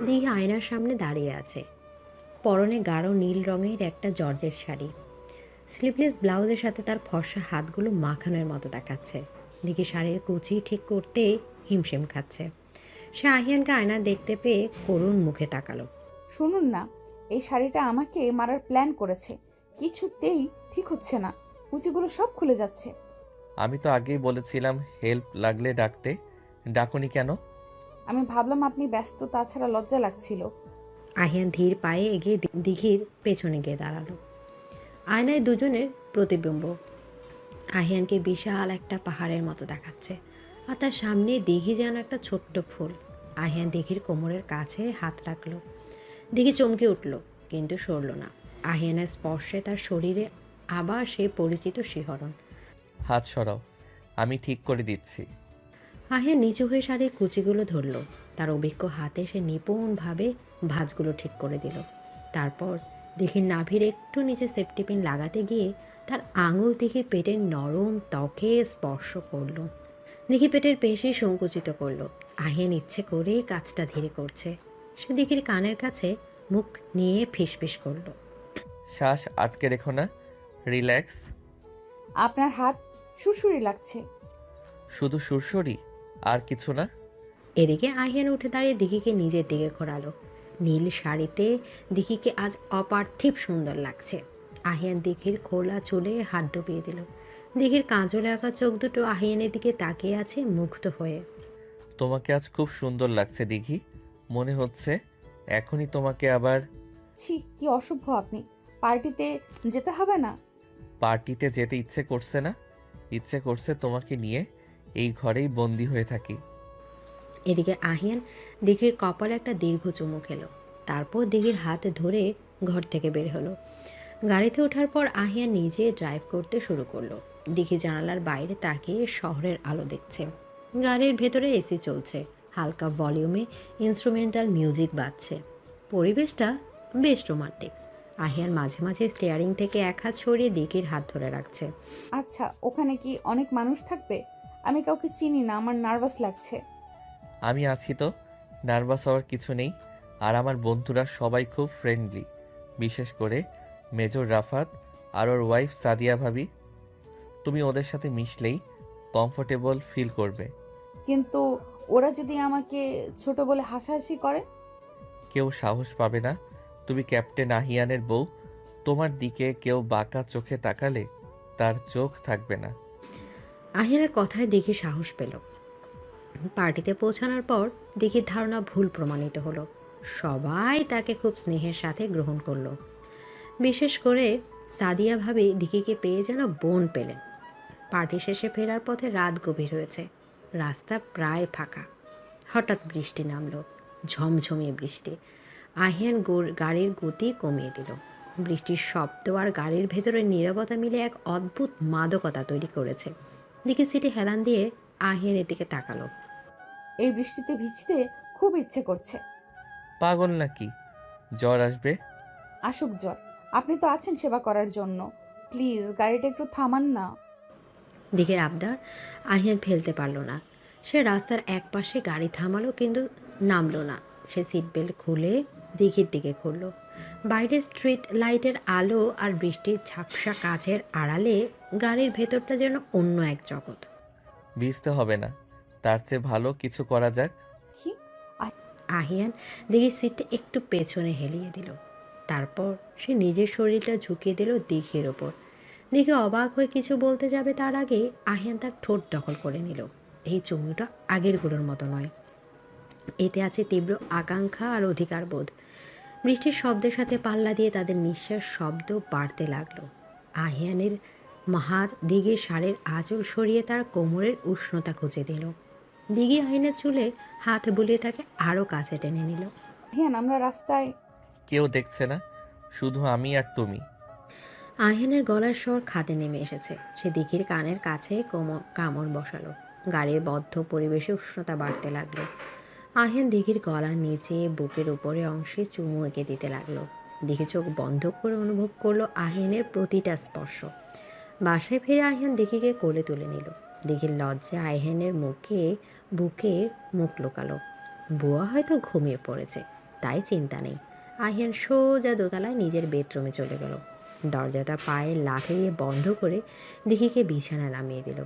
দিঘি আয়নার সামনে দাঁড়িয়ে আছে। পরনে গাঢ় নীল রঙের একটা জর্জের শাড়ি, স্লিভলেস ব্লাউজের সাথে তার ফর্সা হাতগুলো মাখানোর মতো দেখাচ্ছে। দিঘি শাড়ির কুচি ঠিক করতে হিমশিম খাচ্ছে। সে আহিয়ানকে আয়না দেখতে পেয়ে করুণ মুখে তাকালো। শুনুন না, এই শাড়িটা আমাকে মারার প্ল্যান করেছে, কিছুতেই ঠিক হচ্ছে না, কুচিগুলো সব খুলে যাচ্ছে। আমি তো আগেই বলেছিলাম হেল্প লাগলে ডাকতে, ডাকুনি কেন? আমি ভাবলাম আপনি ব্যস্ত, তাছাড়া লজ্জা লাগছিল। আহিয়ান ধীর পায়ে এগিয়ে দিঘির পেছনে গিয়ে দাঁড়ালো। আয়নায় দুজনের প্রতিবিম্ব। আহিয়ানকে বিশাল একটা পাহাড়ের মতো দেখাচ্ছে, আর তার সামনে দিঘি যেন একটা ছোট্ট ফুল। আহিয়ান দিঘির কোমরের কাছে হাত রাখলো। দিঘি চমকে উঠল, কিন্তু সরল না। আহিয়ানের স্পর্শে তার শরীরে আবার সেই পরিচিত শিহরণ। হাত সরাও, আমি ঠিক করে দিচ্ছি। আহিয়ান নিচু হয়ে শাড়ির কুচিগুলো ধরল। তার অভিজ্ঞ হাতে সে নিপুণভাবে ভাঁজগুলো ঠিক করে দিল। তারপর দিঘির নাভির একটু নিচে সেফটি পিন লাগাতে গিয়ে তার আঙুল দিঘির পেটের নরম ত্বকে স্পর্শ করল। দিঘি পেটের পেশি সংকুচিত করল। আহিয়ান ইচ্ছে করেই কাজটা ধীরে করছে। সে দিঘির কানের কাছে মুখ নিয়ে ফিসফিস করল। শ্বাস আটকে রেখো না, রিল্যাক্স। আপনার হাত সুরসুরি লাগছে। শুধু সুরসুরি, আর কিছু না? এদিকে আহিয়ান উঠে দাঁড়িয়ে দিঘিকে নিজের দিকে ঘোরালো। নীল শাড়িতে দিঘিকে আজ অপার্থিব সুন্দর লাগছে। আহিয়ান দিঘির খোলা চুলে হাত ডুবিয়ে দিল। দিঘির কাজলে আঁকা চোখ দুটো আহিয়ানের দিকে তাকিয়ে আছে মুগ্ধ হয়ে। তোমাকে আজ খুব সুন্দর লাগছে দিঘি, মনে হচ্ছে এখনই তোমাকে আবার। ছি, কি অসভ্য আপনি। পার্টিতে যেতে হবে না? পার্টিতে যেতে ইচ্ছে করছে না, ইচ্ছে করছে তোমাকে নিয়ে এই ঘরেই বন্দি হয়ে থাকি। এদিকে আহিয়ান দিঘির কপালে একটা দীর্ঘ চুমু খেলো। তারপর দিঘির হাত ধরে ঘর থেকে বের হলো। গাড়িতে ওঠার পর আহিয়ান নিজে ড্রাইভ করতে শুরু করলো। দিঘি জানালার বাইরে তাকিয়ে শহরের আলো দেখছে। গাড়ির ভেতরে এসি চলছে, হালকা ভলিউমে ইনস্ট্রুমেন্টাল মিউজিক বাজছে। পরিবেশটা বেশ রোমান্টিক। আহিয়ান মাঝে মাঝে স্টিয়ারিং থেকে এক হাত সরিয়ে দিঘির হাত ধরে রাখছে। আচ্ছা, ওখানে কি অনেক মানুষ থাকবে? আমি কাউকে চিনি না, আমার নার্ভাস লাগছে। আমি আছি তো, নার্ভাস হওয়ার কিছু নেই। আর আমার বন্ধুরা সবাই খুব ফ্রেন্ডলি, বিশেষ করে মেজর রাফাত আর ওর ওয়াইফ সাদিয়া ভাবি। তুমি ওদের সাথে মিশলেই কমফোর্টেবল ফিল করবে। কিন্তু ওরা যদি আমাকে ছোট বলে হাসাহাসি করে? কেউ সাহস পাবে না। তুমি ক্যাপ্টেন আহিয়ানের বউ, তোমার দিকে কেউ বাঁকা চোখে তাকালে তার চোখ থাকবে না। আহিয়ানের কথায় দিঘি সাহস পেল। পার্টিতে পৌঁছানোর পর দিঘির ধারণা ভুল প্রমাণিত হলো। সবাই তাকে খুব স্নেহের সাথে গ্রহণ করলো। বিশেষ করে সাদিয়া ভাবি দিঘিকে পেয়ে যেন বোন পেলেন। পার্টি শেষে ফেরার পথে রাত গভীর হয়েছে। রাস্তা প্রায় ফাঁকা। হঠাৎ বৃষ্টি নামলো, ঝমঝমিয়ে বৃষ্টি। আহিয়ান গাড়ির গতি কমিয়ে দিল। বৃষ্টির শব্দ আর গাড়ির ভেতরে নীরবতা মিলে এক অদ্ভুত মাদকতা তৈরি করেছে। দিঘি সিটে হেলান দিয়ে আহিয়ানের দিকে তাকালো। এই বৃষ্টিতে ভিজতে খুব ইচ্ছে করছে। পাগল নাকি? জ্বর আসবে। আসুক জ্বর, আপনি তো আছেন সেবা করার জন্য। প্লিজ গাড়িটা একটু থামান না। দিঘির আবদার আহিয়ান ফেলতে পারল না। সে রাস্তার এক পাশে গাড়ি থামালো, কিন্তু নামলো না। সে সিট বেল্ট খুলে দিঘির দিকে ঘুরল। বাইরে স্ট্রিট লাইটের আলো আর বৃষ্টির ঝাপসা কাচের আড়ালে গাড়ির ভেতরটা যেন অন্য এক জগৎ। ভিজতে হবে না, তার চেয়ে ভালো কিছু করা যাক। কি? আহিয়ান দিঘির সিটটা একটু পেছনে হেলিয়ে দিল। তারপর সে নিজের শরীরটা ঝুঁকিয়ে দিল দিঘির ওপর। দিঘি অবাক হয়ে কিছু বলতে যাবে তার আগে আহিয়ান তার ঠোঁট দখল করে নিল। এই চুমুটা আগেরগুলোর মতো নয়, এতে আছে তীব্র আকাঙ্ক্ষা আর অধিকার বোধ। বৃষ্টির শব্দের সাথে পাল্লা দিয়ে তাদের নিঃশ্বাস শব্দ বাড়তে লাগলো। আহিয়ানের হাত দিঘির শাড়ির আঁচল সরিয়ে তার কোমরের উষ্ণতা খুঁজে দিল। দিঘি আহিয়ানের চুলে হাত বুলিয়ে তাকে আরও কাছে টেনে নিল। হ্যাঁ, আমরা রাস্তায়। কেউ দেখছে না, শুধু আমি আর তুমি। আহিয়ানের গলার স্বর খাদে নেমে এসেছে। সে দিঘির কানের কাছে কামড় বসালো। গাড়ির বদ্ধ পরিবেশে উষ্ণতা বাড়তে লাগলো। আহিয়ান দিঘির গলার নিচে বুকের উপরে অংশে চুমু এঁকে দিতে লাগলো। দিঘি চোখ বন্ধ করে অনুভব করলো আহিয়ানের প্রতিটা স্পর্শ। বাসায় ফিরে আহিয়ান দিঘিকে কোলে তুলে নিল। দিঘির লজ্জা আইহেনের বুকে মুখ লুকালো। বুয়া হয়তো ঘুমিয়ে পড়েছে, তাই চিন্তা নেই। আহিয়ান সোজা দোতলায় নিজের বেডরুমে চলে গেল। দরজাটা পায়ে লাথি দিয়ে বন্ধ করে দিঘিকে বিছানায় নামিয়ে দিল।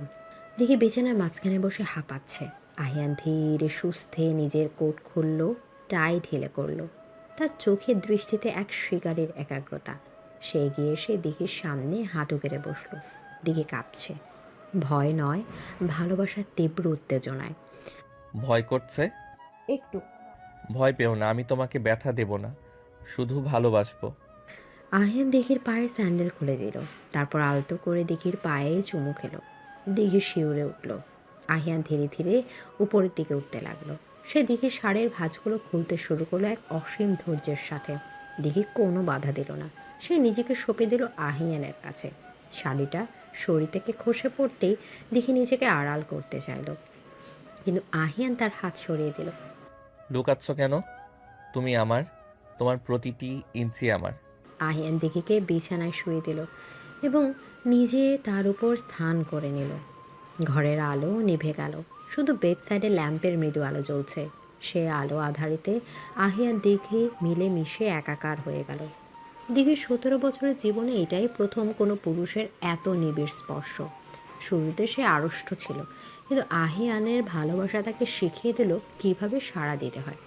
দিঘি বিছানার মাঝখানে বসে হাঁপাচ্ছে। আহিয়ান ধীরে সুস্থে নিজের কোট খুলল, টাই ঢিলে করল। তার চোখের দৃষ্টিতে এক শিকারীর একাগ্রতা। সে এগিয়ে এসে দিঘির সামনে হাঁটু গেড়ে বসল। দিঘি কাঁপছে, ভয় নয়, ভালোবাসার তীব্র উত্তেজনায়। ভয় করছে? একটু। ভয় পেও না, আমি তোমাকে ব্যথা দেব না, শুধু ভালোবাসবো। আহিয়ান দিঘির পায়ের স্যান্ডেল খুলে দিল, তারপর আলতো করে দিঘির পায়ে চুমু খেলো। দিঘি শিউরে উঠল। আহিয়ান ধীরে ধীরে উপরের দিকে উঠতে লাগলো। সে দিঘির শাড়ির ভাঁজগুলো খুলতে শুরু করলো এক অসীম ধৈর্যের সাথে। দিঘি কোনো বাধা দিল না। সে নিজেকে সঁপে দিল আহিয়ানের কাছে। শাড়িটা শরীর থেকে খসে পড়তেই দিঘি নিজেকে আড়াল করতে চাইল, কিন্তু আহিয়ান তার হাত সরিয়ে দিল। লুকাচ্ছ কেন? তুমি আমার, তোমার প্রতিটি ইঞ্চি আমার। আহিয়ান দিঘিকে বিছানায় শুয়ে দিল এবং নিজে তার উপর স্থান করে নিল। ঘরের আলো নিভে গেল, শুধু বেড সাইডে ল্যাম্পের মৃদু আলো জ্বলছে। সে আলো আধারিতে আহিয়ান দিঘি মিলে মিশে একাকার হয়ে গেল। দিঘির 17 বছরের জীবনে এটাই প্রথম কোনো পুরুষের এত নিবিড় স্পর্শ। শুরুতে সে আড়ষ্ট ছিল, কিন্তু আহিয়ানের ভালোবাসা তাকে শিখিয়ে দিল কিভাবে সাড়া দিতে হয়।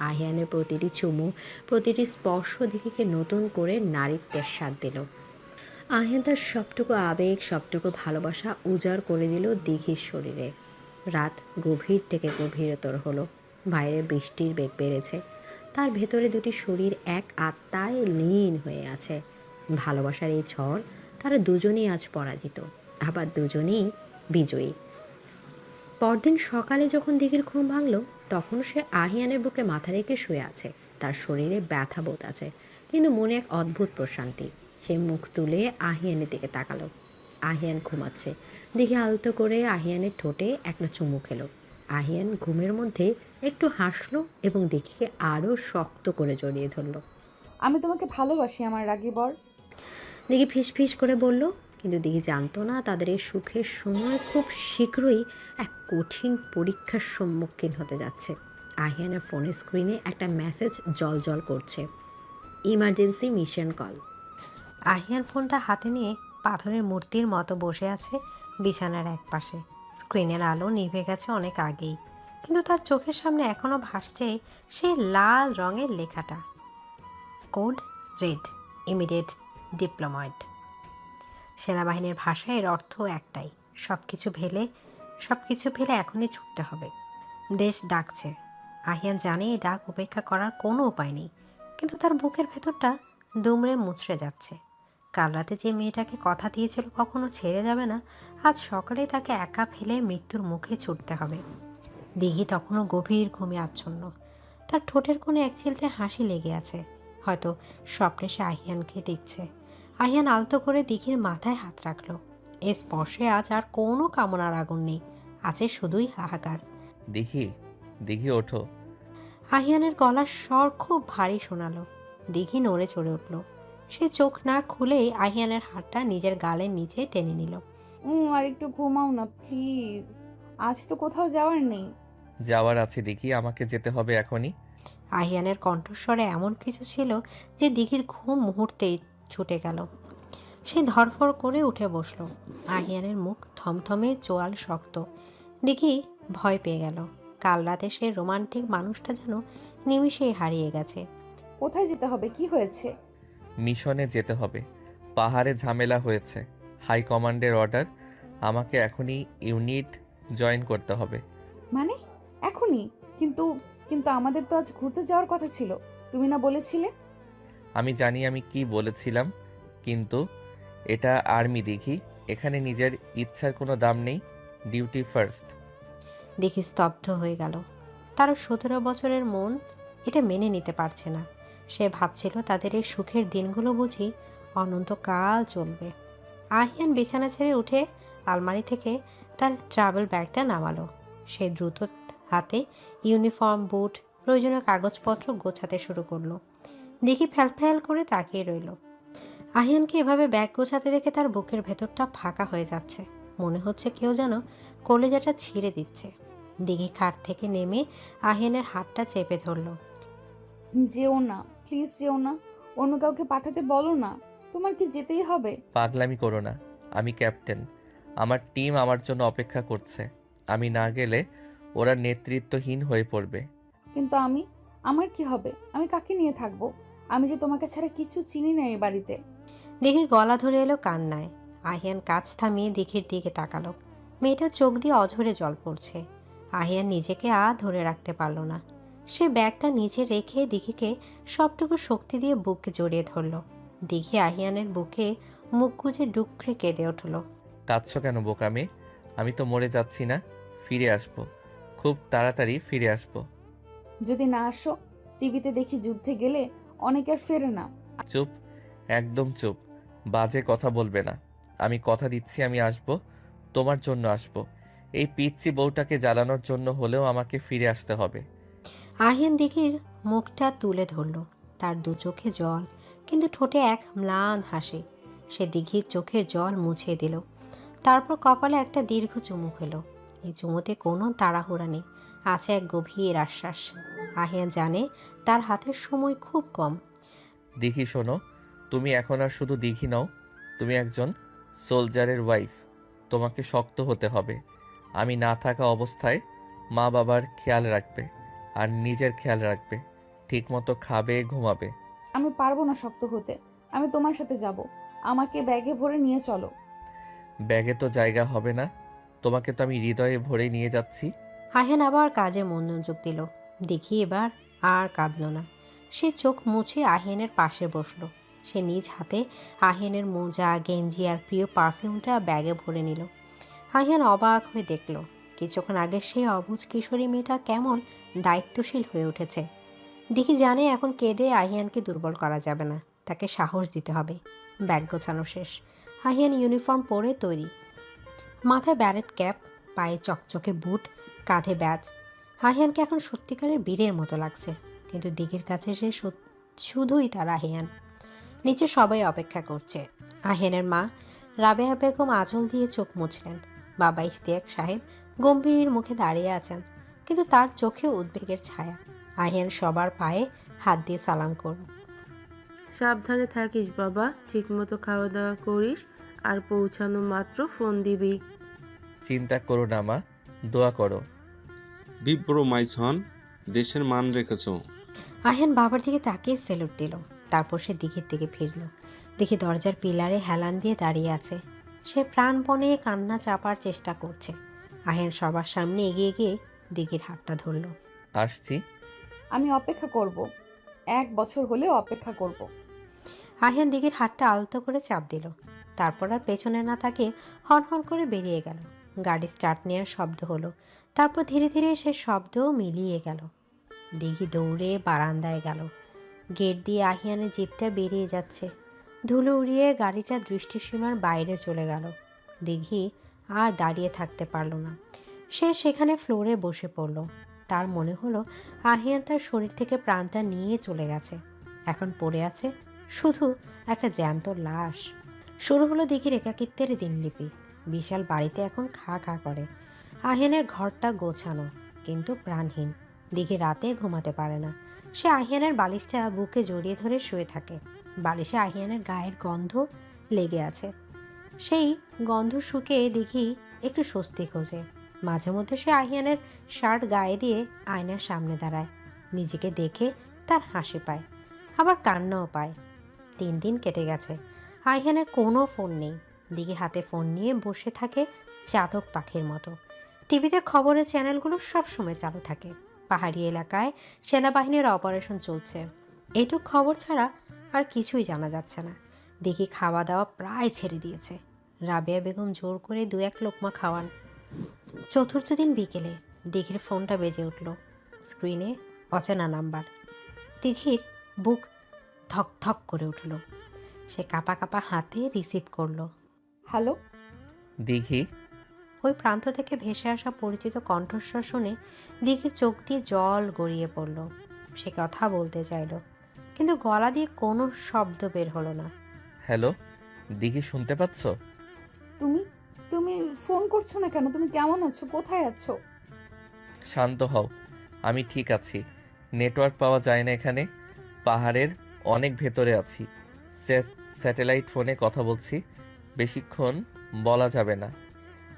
আহিয়ানের প্রতিটি চুমু, প্রতিটি স্পর্শ দিঘিকে নতুন করে নারীত্বের স্বাদ দিল। আহিয়ান তার সবটুকু আবেগ, সবটুকু ভালোবাসা উজাড় করে দিল দিঘির শরীরে। রাত গভীর থেকে গভীরতর হলো। বাইরে বৃষ্টির বেগ বেড়েছে। তার ভেতরে দুটি শরীর এক আত্মায় লীন হয়ে আছে। ভালোবাসার এই ঝড়, তারা দুজনেই আজ পরাজিত, আবার দুজনেই বিজয়ী। পরদিন সকালে যখন দিঘির ঘুম ভাঙল, তখন সে আহিয়ানের বুকে মাথা রেখে শুয়ে আছে। তার শরীরে ব্যথা বোধ আছে, কিন্তু মনে এক অদ্ভুত প্রশান্তি। সে মুখ তুলে আহিয়ানের দিকে তাকালো। আহিয়ান ঘুমাচ্ছে। দিঘি আলতো করে আহিয়ানের ঠোঁটে একটা চুমু খেলো। আহিয়ান ঘুমের মধ্যে একটু হাসলো এবং দিঘিকে আরও শক্ত করে জড়িয়ে ধরল। আমি তোমাকে ভালোবাসি আমার রাগী বর। দিঘি ফিস ফিস করে বলল, কিন্তু দিঘি জানতো না তাদের এই সুখের সময় খুব শীঘ্রই এক কঠিন পরীক্ষার সম্মুখীন হতে যাচ্ছে। আহিয়ানের ফোনের স্ক্রিনে একটা মেসেজ জল করছে, ইমার্জেন্সি মিশন কল। আহিয়ান ফোনটা হাতে নিয়ে পাথরের মূর্তির মতো বসে আছে বিছানার এক পাশে। স্ক্রিনের আলো নিভে গেছে অনেক আগেই, কিন্তু তার চোখের সামনে এখনও ভাসছে সেই লাল রঙের লেখাটা, কোড রেড, ইমিডিয়েট ডিপ্লোময়েড। সেনাবাহিনীর ভাষায় এর অর্থ একটাই, সব কিছু ফেলে এখনই ছুটতে হবে। দেশ ডাকছে। আহিয়ান জানে এই ডাক উপেক্ষা করার কোনো উপায় নেই, কিন্তু তার বুকের ভেতরটা দুমড়ে মুচড়ে যাচ্ছে। কাল রাতে যে মেয়েটাকে কথা দিয়েছিল কখনো ছেড়ে যাবে না, আজ সকালে তাকে একা ফেলে মৃত্যুর মুখে ছুটতে হবে। দিঘি তখনও গভীর ঘুমে আচ্ছন্ন। তার ঠোঁটের কোণে এক চিলতে হাসি লেগে আছে। হয়তো স্বপ্নে সে আহিয়ানকে দেখছে। আহিয়ান আলতো করে দিঘির মাথায় হাত রাখলো। এ স্পর্শে আজ আর কোনো কামনার আগুন নেই, আছে শুধুই হাহাকার। দেখি, দেখি ওঠো। আহিয়ানের গলার স্বর খুব ভারী শোনালো। দিঘি নড়ে চড়ে উঠল। সে চোখ না খুলেই আহিয়ানের হাতটা নিজের গালের নিচে টেনে নিল। আর একটু ঘুমাও না প্লিজ, আজ তো কোথাও যাওয়ার নেই। যাওয়ার আছে দেখি, আমাকে যেতে হবে এখনই। আহিয়ানের কণ্ঠস্বরে এমন কিছু ছিল যে দিঘির ঘুম মুহূর্তেই ছুটে গেল। সে ধরফর করে উঠে বসল। আহিয়ানের মুখ থমথমে, চোয়াল শক্ত। দিঘি ভয় পেয়ে গেল। কাল রাতে সে রোমান্টিক মানুষটা যেন নিমিষেই হারিয়ে গেছে। কোথায় যেতে হবে? কি হয়েছে? মিশনে যেতে হবে। পাহাড়ে ঝামেলা হয়েছে, হাই কমান্ডের অর্ডার, আমাকে এখনই ইউনিট জয়েন করতে হবে। মানে এখনই? কিন্তু কিন্তু আমাদের তো আজ ঘুরতে যাওয়ার কথা ছিল, তুমি না বলেছিলে? আমি জানি আমি কি বলেছিলাম, কিন্তু এটা আর্মি দেখি, এখানে নিজের ইচ্ছার কোনো দাম নেই, ডিউটি ফার্স্ট। দেখি স্তব্ধ হয়ে গেল। তারও 17 বছরের মন এটা মেনে নিতে পারছে না। সে ভাবছিল তাদের এই সুখের দিনগুলো বুঝি অনন্তকাল চলবে। আহিয়ান বিছানা ছেড়ে উঠে আলমারি থেকে তার ট্রাভেল ব্যাগটা নামালো। সে দ্রুত হাতে ইউনিফর্ম, বুট, প্রয়োজনীয় কাগজপত্র গোছাতে শুরু করলো। দেখি ফ্যাল করে তাকিয়ে রইল। আহিয়ানকে এভাবে ব্যাগ গোছাতে দেখে তার বুকের ভেতরটা ফাঁকা হয়ে যাচ্ছে। মনে হচ্ছে কেউ যেন কলেজাটা ছিঁড়ে দিচ্ছে। দিঘি খাট থেকে নেমে আহিয়ানের হাতটা চেপে ধরল। যেও না, প্লিজ যেও না। অন্য কাউকে পাঠাতে বলো না। তোমার কি যেতেই হবে? পাগলামি করো না, আমি ক্যাপ্টেন। আমার টিম আমার জন্য অপেক্ষা করছে। আমি না গেলে ওরা নেতৃত্বহীন হয়ে পড়বে। কিন্তু আমার কি হবে? আমি কাকে নিয়ে থাকবো? আমি যে তোমাকে ছাড়া কিছু চিনি না এই বাড়িতে। দিঘির গলা ধরে এলো কান্নায়। আহিয়ান কাজ থামিয়ে দিঘির দিকে তাকালো। মেয়েটার চোখ দিয়ে অঝরে জল পড়ছে। আহিয়ান নিজেকে আর ধরে রাখতে পারল না। সে ব্যাগটা নিচে রেখে দিঘিকে সবটুকু শক্তি দিয়ে বুকে জড়িয়ে ধরল। দিঘি আহিয়ানের বুকে মুখ গুজে ডুকরে কেঁদে উঠল। কাঁদছো কেন বোকামে? আমি তো মরে যাচ্ছি না, ফিরে আসবো। খুব তাড়াতাড়ি ফিরে আসবো। যদি না আসো, টিভিতে দেখি যুদ্ধে গেলে অনেকে আর ফেরে না। চুপ, একদম চুপ। বাজে কথা বলবে না। আমি কথা দিচ্ছি আমি আসবো, তোমার জন্য আসবো। এই পিচ্চি বউটাকে জ্বালানোর জন্য হলেও আমাকে ফিরে আসতে হবে। আহিয়ান দিঘির মুখটা তুলে ধরল। তার দু চোখে জল, কিন্তু ঠোঁটে এক ম্লান হাসি। সে দিঘির চোখের জল মুছে দিল। তারপর কপালে একটা দীর্ঘ চুমু খেলো। এই চুমুতে কোনো তাড়াহুড়া নেই, আছে এক গভীর আশ্বাস। আহিয়ান জানে তার হাতের সময় খুব কম। দিঘি শোনো, তুমি এখন আর শুধু দিঘি নও, তুমি একজন সোলজারের ওয়াইফ। তোমাকে শক্ত হতে হবে। আমি না থাকা অবস্থায় মা বাবার খেয়াল রাখবে, আর নিজের খেয়াল রাখবে। ঠিকমতো খাবে, ঘুমাবে। আমি পারবো না শক্ত হতে। আমি তোমার সাথে যাব। আমাকে ব্যাগে ভরে নিয়ে চলো। ব্যাগে তো জায়গা হবে না, তোমাকে তো আমি হৃদয়ে ভরে নিয়ে যাচ্ছি। আহিয়ান আবার কাজে মনোযোগ দিল। দেখি এবার আর কাঁদল না। সে চোখ মুছে আহিয়ানের পাশে বসলো। সে নিজ হাতে আহিয়ানের মোজা, গেঞ্জি আর প্রিয় পারফিউমটা ব্যাগে ভরে নিল। আহিয়ান অবাক হয়ে দেখল, কিছুক্ষণ আগে সেই অবুঝ কিশোরী মেয়েটা কেমন দায়িত্বশীল হয়ে উঠেছে। দেখি জানে এখন কেঁদে আহিয়ানকে দুর্বল করা যাবে না, তাকে সাহস দিতে হবে। ব্যাগ গোছানো শেষ। আহিয়ান ইউনিফর্ম পরে তৈরি। মাথায় ব্যারেট ক্যাপ, পায়ে চকচকে বুট, কাঁধে ব্যাজ। আহিয়ানকে এখন সত্যিকারের বীরের মতো লাগছে। কিন্তু দিঘির কাছে সে শুধুই তার আহিয়ান। নিচে সবাই অপেক্ষা করছে। আহিয়ানের মা রাবেয়া বেগম আঁচল দিয়ে চোখ মুছলেন। বাবা ইশতিয়াক সাহেব গম্ভীর মুখে দাঁড়িয়ে আছেন, কিন্তু তার চোখে উদ্বেগের ছায়া। আহিয়ান সবার পায়ে হাত দিয়ে সালাম করল। সাবধানে থাকিস বাবা, ঠিকমতো খাওয়া দাওয়া করিস, আর পৌঁছানো মাত্র ফোন দিবি। চিন্তা করো না মা, দোয়া করো। বিপ্রো মাই সন, দেশের মান রেখেছ। আহিয়ান বাবার দিকে তাকিয়ে সেলুট দিল। তারপর সে দিঘির দিকে ফিরল। দেখি দরজার পিলারে হেলান দিয়ে দাঁড়িয়ে আছে। সে প্রাণপণে কান্না চাপার চেষ্টা করছে। আহিয়ান সবার সামনে এগিয়ে গিয়ে দিঘির হাতটা ধরল। আসছি। আমি অপেক্ষা করব। 1 বছর হলেও অপেক্ষা করব। আহিয়ান দিঘির হাতটা আলতো করে চাপ দিল। তারপর আর পেছনে না তাকিয়ে হন হন করে বেরিয়ে গেল। গাড়ি স্টার্ট নেওয়ার শব্দ হলো। তারপর ধীরে ধীরে সে শব্দও মিলিয়ে গেল। দিঘি দৌড়ে বারান্দায় গেল। গেট দিয়ে আহিয়ানের জিপটা বেরিয়ে যাচ্ছে। ধুলো উড়িয়ে গাড়িটা দৃষ্টিসীমার বাইরে চলে গেল। দিঘি আর দাঁড়িয়ে থাকতে পারল না। সে সেখানে ফ্লোরে বসে পড়ল। তার মনে হলো আহিয়ান তার শরীর থেকে প্রাণটা নিয়ে চলে গেছে। এখন পড়ে আছে শুধু একটা জ্যান্ত লাশ। শুরু হলো দিঘির একাকিত্বের দিনলিপি। বিশাল বাড়িতে এখন খা খা করে। আহিয়ানের ঘরটা গোছানো, কিন্তু প্রাণহীন। দিঘি রাতে ঘুমাতে পারে না। সে আহিয়ানের বালিশটা বুকে জড়িয়ে ধরে শুয়ে থাকে। বালিশে আহিয়ানের গায়ের গন্ধ লেগে আছে। সেই গন্ধ শুকে দিঘি একটু স্বস্তি খোঁজে। মাঝে মধ্যে সে আহিয়ানের শার্ট গায়ে দিয়ে আয়নার সামনে দাঁড়ায়। নিজেকে দেখে তার হাসি পায়, আবার কান্নাও পায়। 3 দিন কেটে গেছে। আহিয়ানের কোনো ফোন নেই। দিঘি হাতে ফোন নিয়ে বসে থাকে চাতক পাখির মতো। টিভিতে খবরের চ্যানেলগুলো সবসময় চালু থাকে। পাহাড়ি এলাকায় সেনাবাহিনীর অপারেশন চলছে, এটুক খবর ছাড়া আর কিছুই জানা যাচ্ছে না। দিঘি খাওয়া দাওয়া প্রায় ছেড়ে দিয়েছে। রাবেয়া বেগম জোর করে 2-1 লোকমা খাওয়ান। চতুর্থ দিন বিকেলে দিঘির ফোনটা বেজে উঠল। স্ক্রিনে অচেনা নাম্বার। দিঘির বুক ধক ধক করে উঠল। সে কাঁপা কাঁপা হাতে রিসিভ করলো। হ্যালো। দিঘি। ওই প্রান্ত থেকে ভেসে আসা পরিচিত কণ্ঠস্বর শুনে দিঘির চোখ দিয়ে জল গড়িয়ে পড়ল। সে কথা বলতে চাইল, কিন্তু গলা দিয়ে কোনো শব্দ বের হলো না। হ্যালো দিঘি, শুনতে পাচ্ছ? তুমি তুমি ফোন করছো না কেন? তুমি কেমন আছো? কোথায় আছো? শান্ত হও, আমি ঠিক আছি। নেটওয়ার্ক পাওয়া যায় না এখানে, পাহাড়ের অনেক ভেতরে আছি। স্যাটেলাইট ফোনে কথা বলছি, বেশিক্ষণ বলা যাবে না।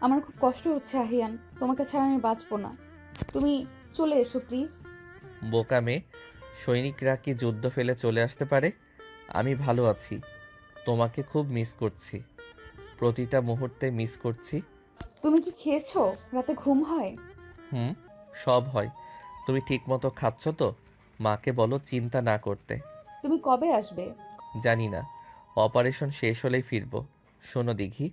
আমার খুব কষ্ট হচ্ছে আহিয়ান, তোমাকে ছাড়া আমি বাঁচবো না। তুমি চলে এসো প্লিজ। বোকা মেয়ে, সৈনিকরা কি যুদ্ধ ফেলে চলে আসতে পারে? আমি ভালো আছি, তোমাকে খুব মিস করছি, প্রতিটা মুহূর্তে মিস করছি। তুমি কি খেয়েছো? রাতে ঘুম হয়? হুম, সব হয়। তুমি ঠিকমতো খাচ্ছ তো? মাকে বলো চিন্তা না করতে। তুমি কবে আসবে? জানি না, অপারেশন শেষ হলেই ফিরবো। শোনো দিঘি,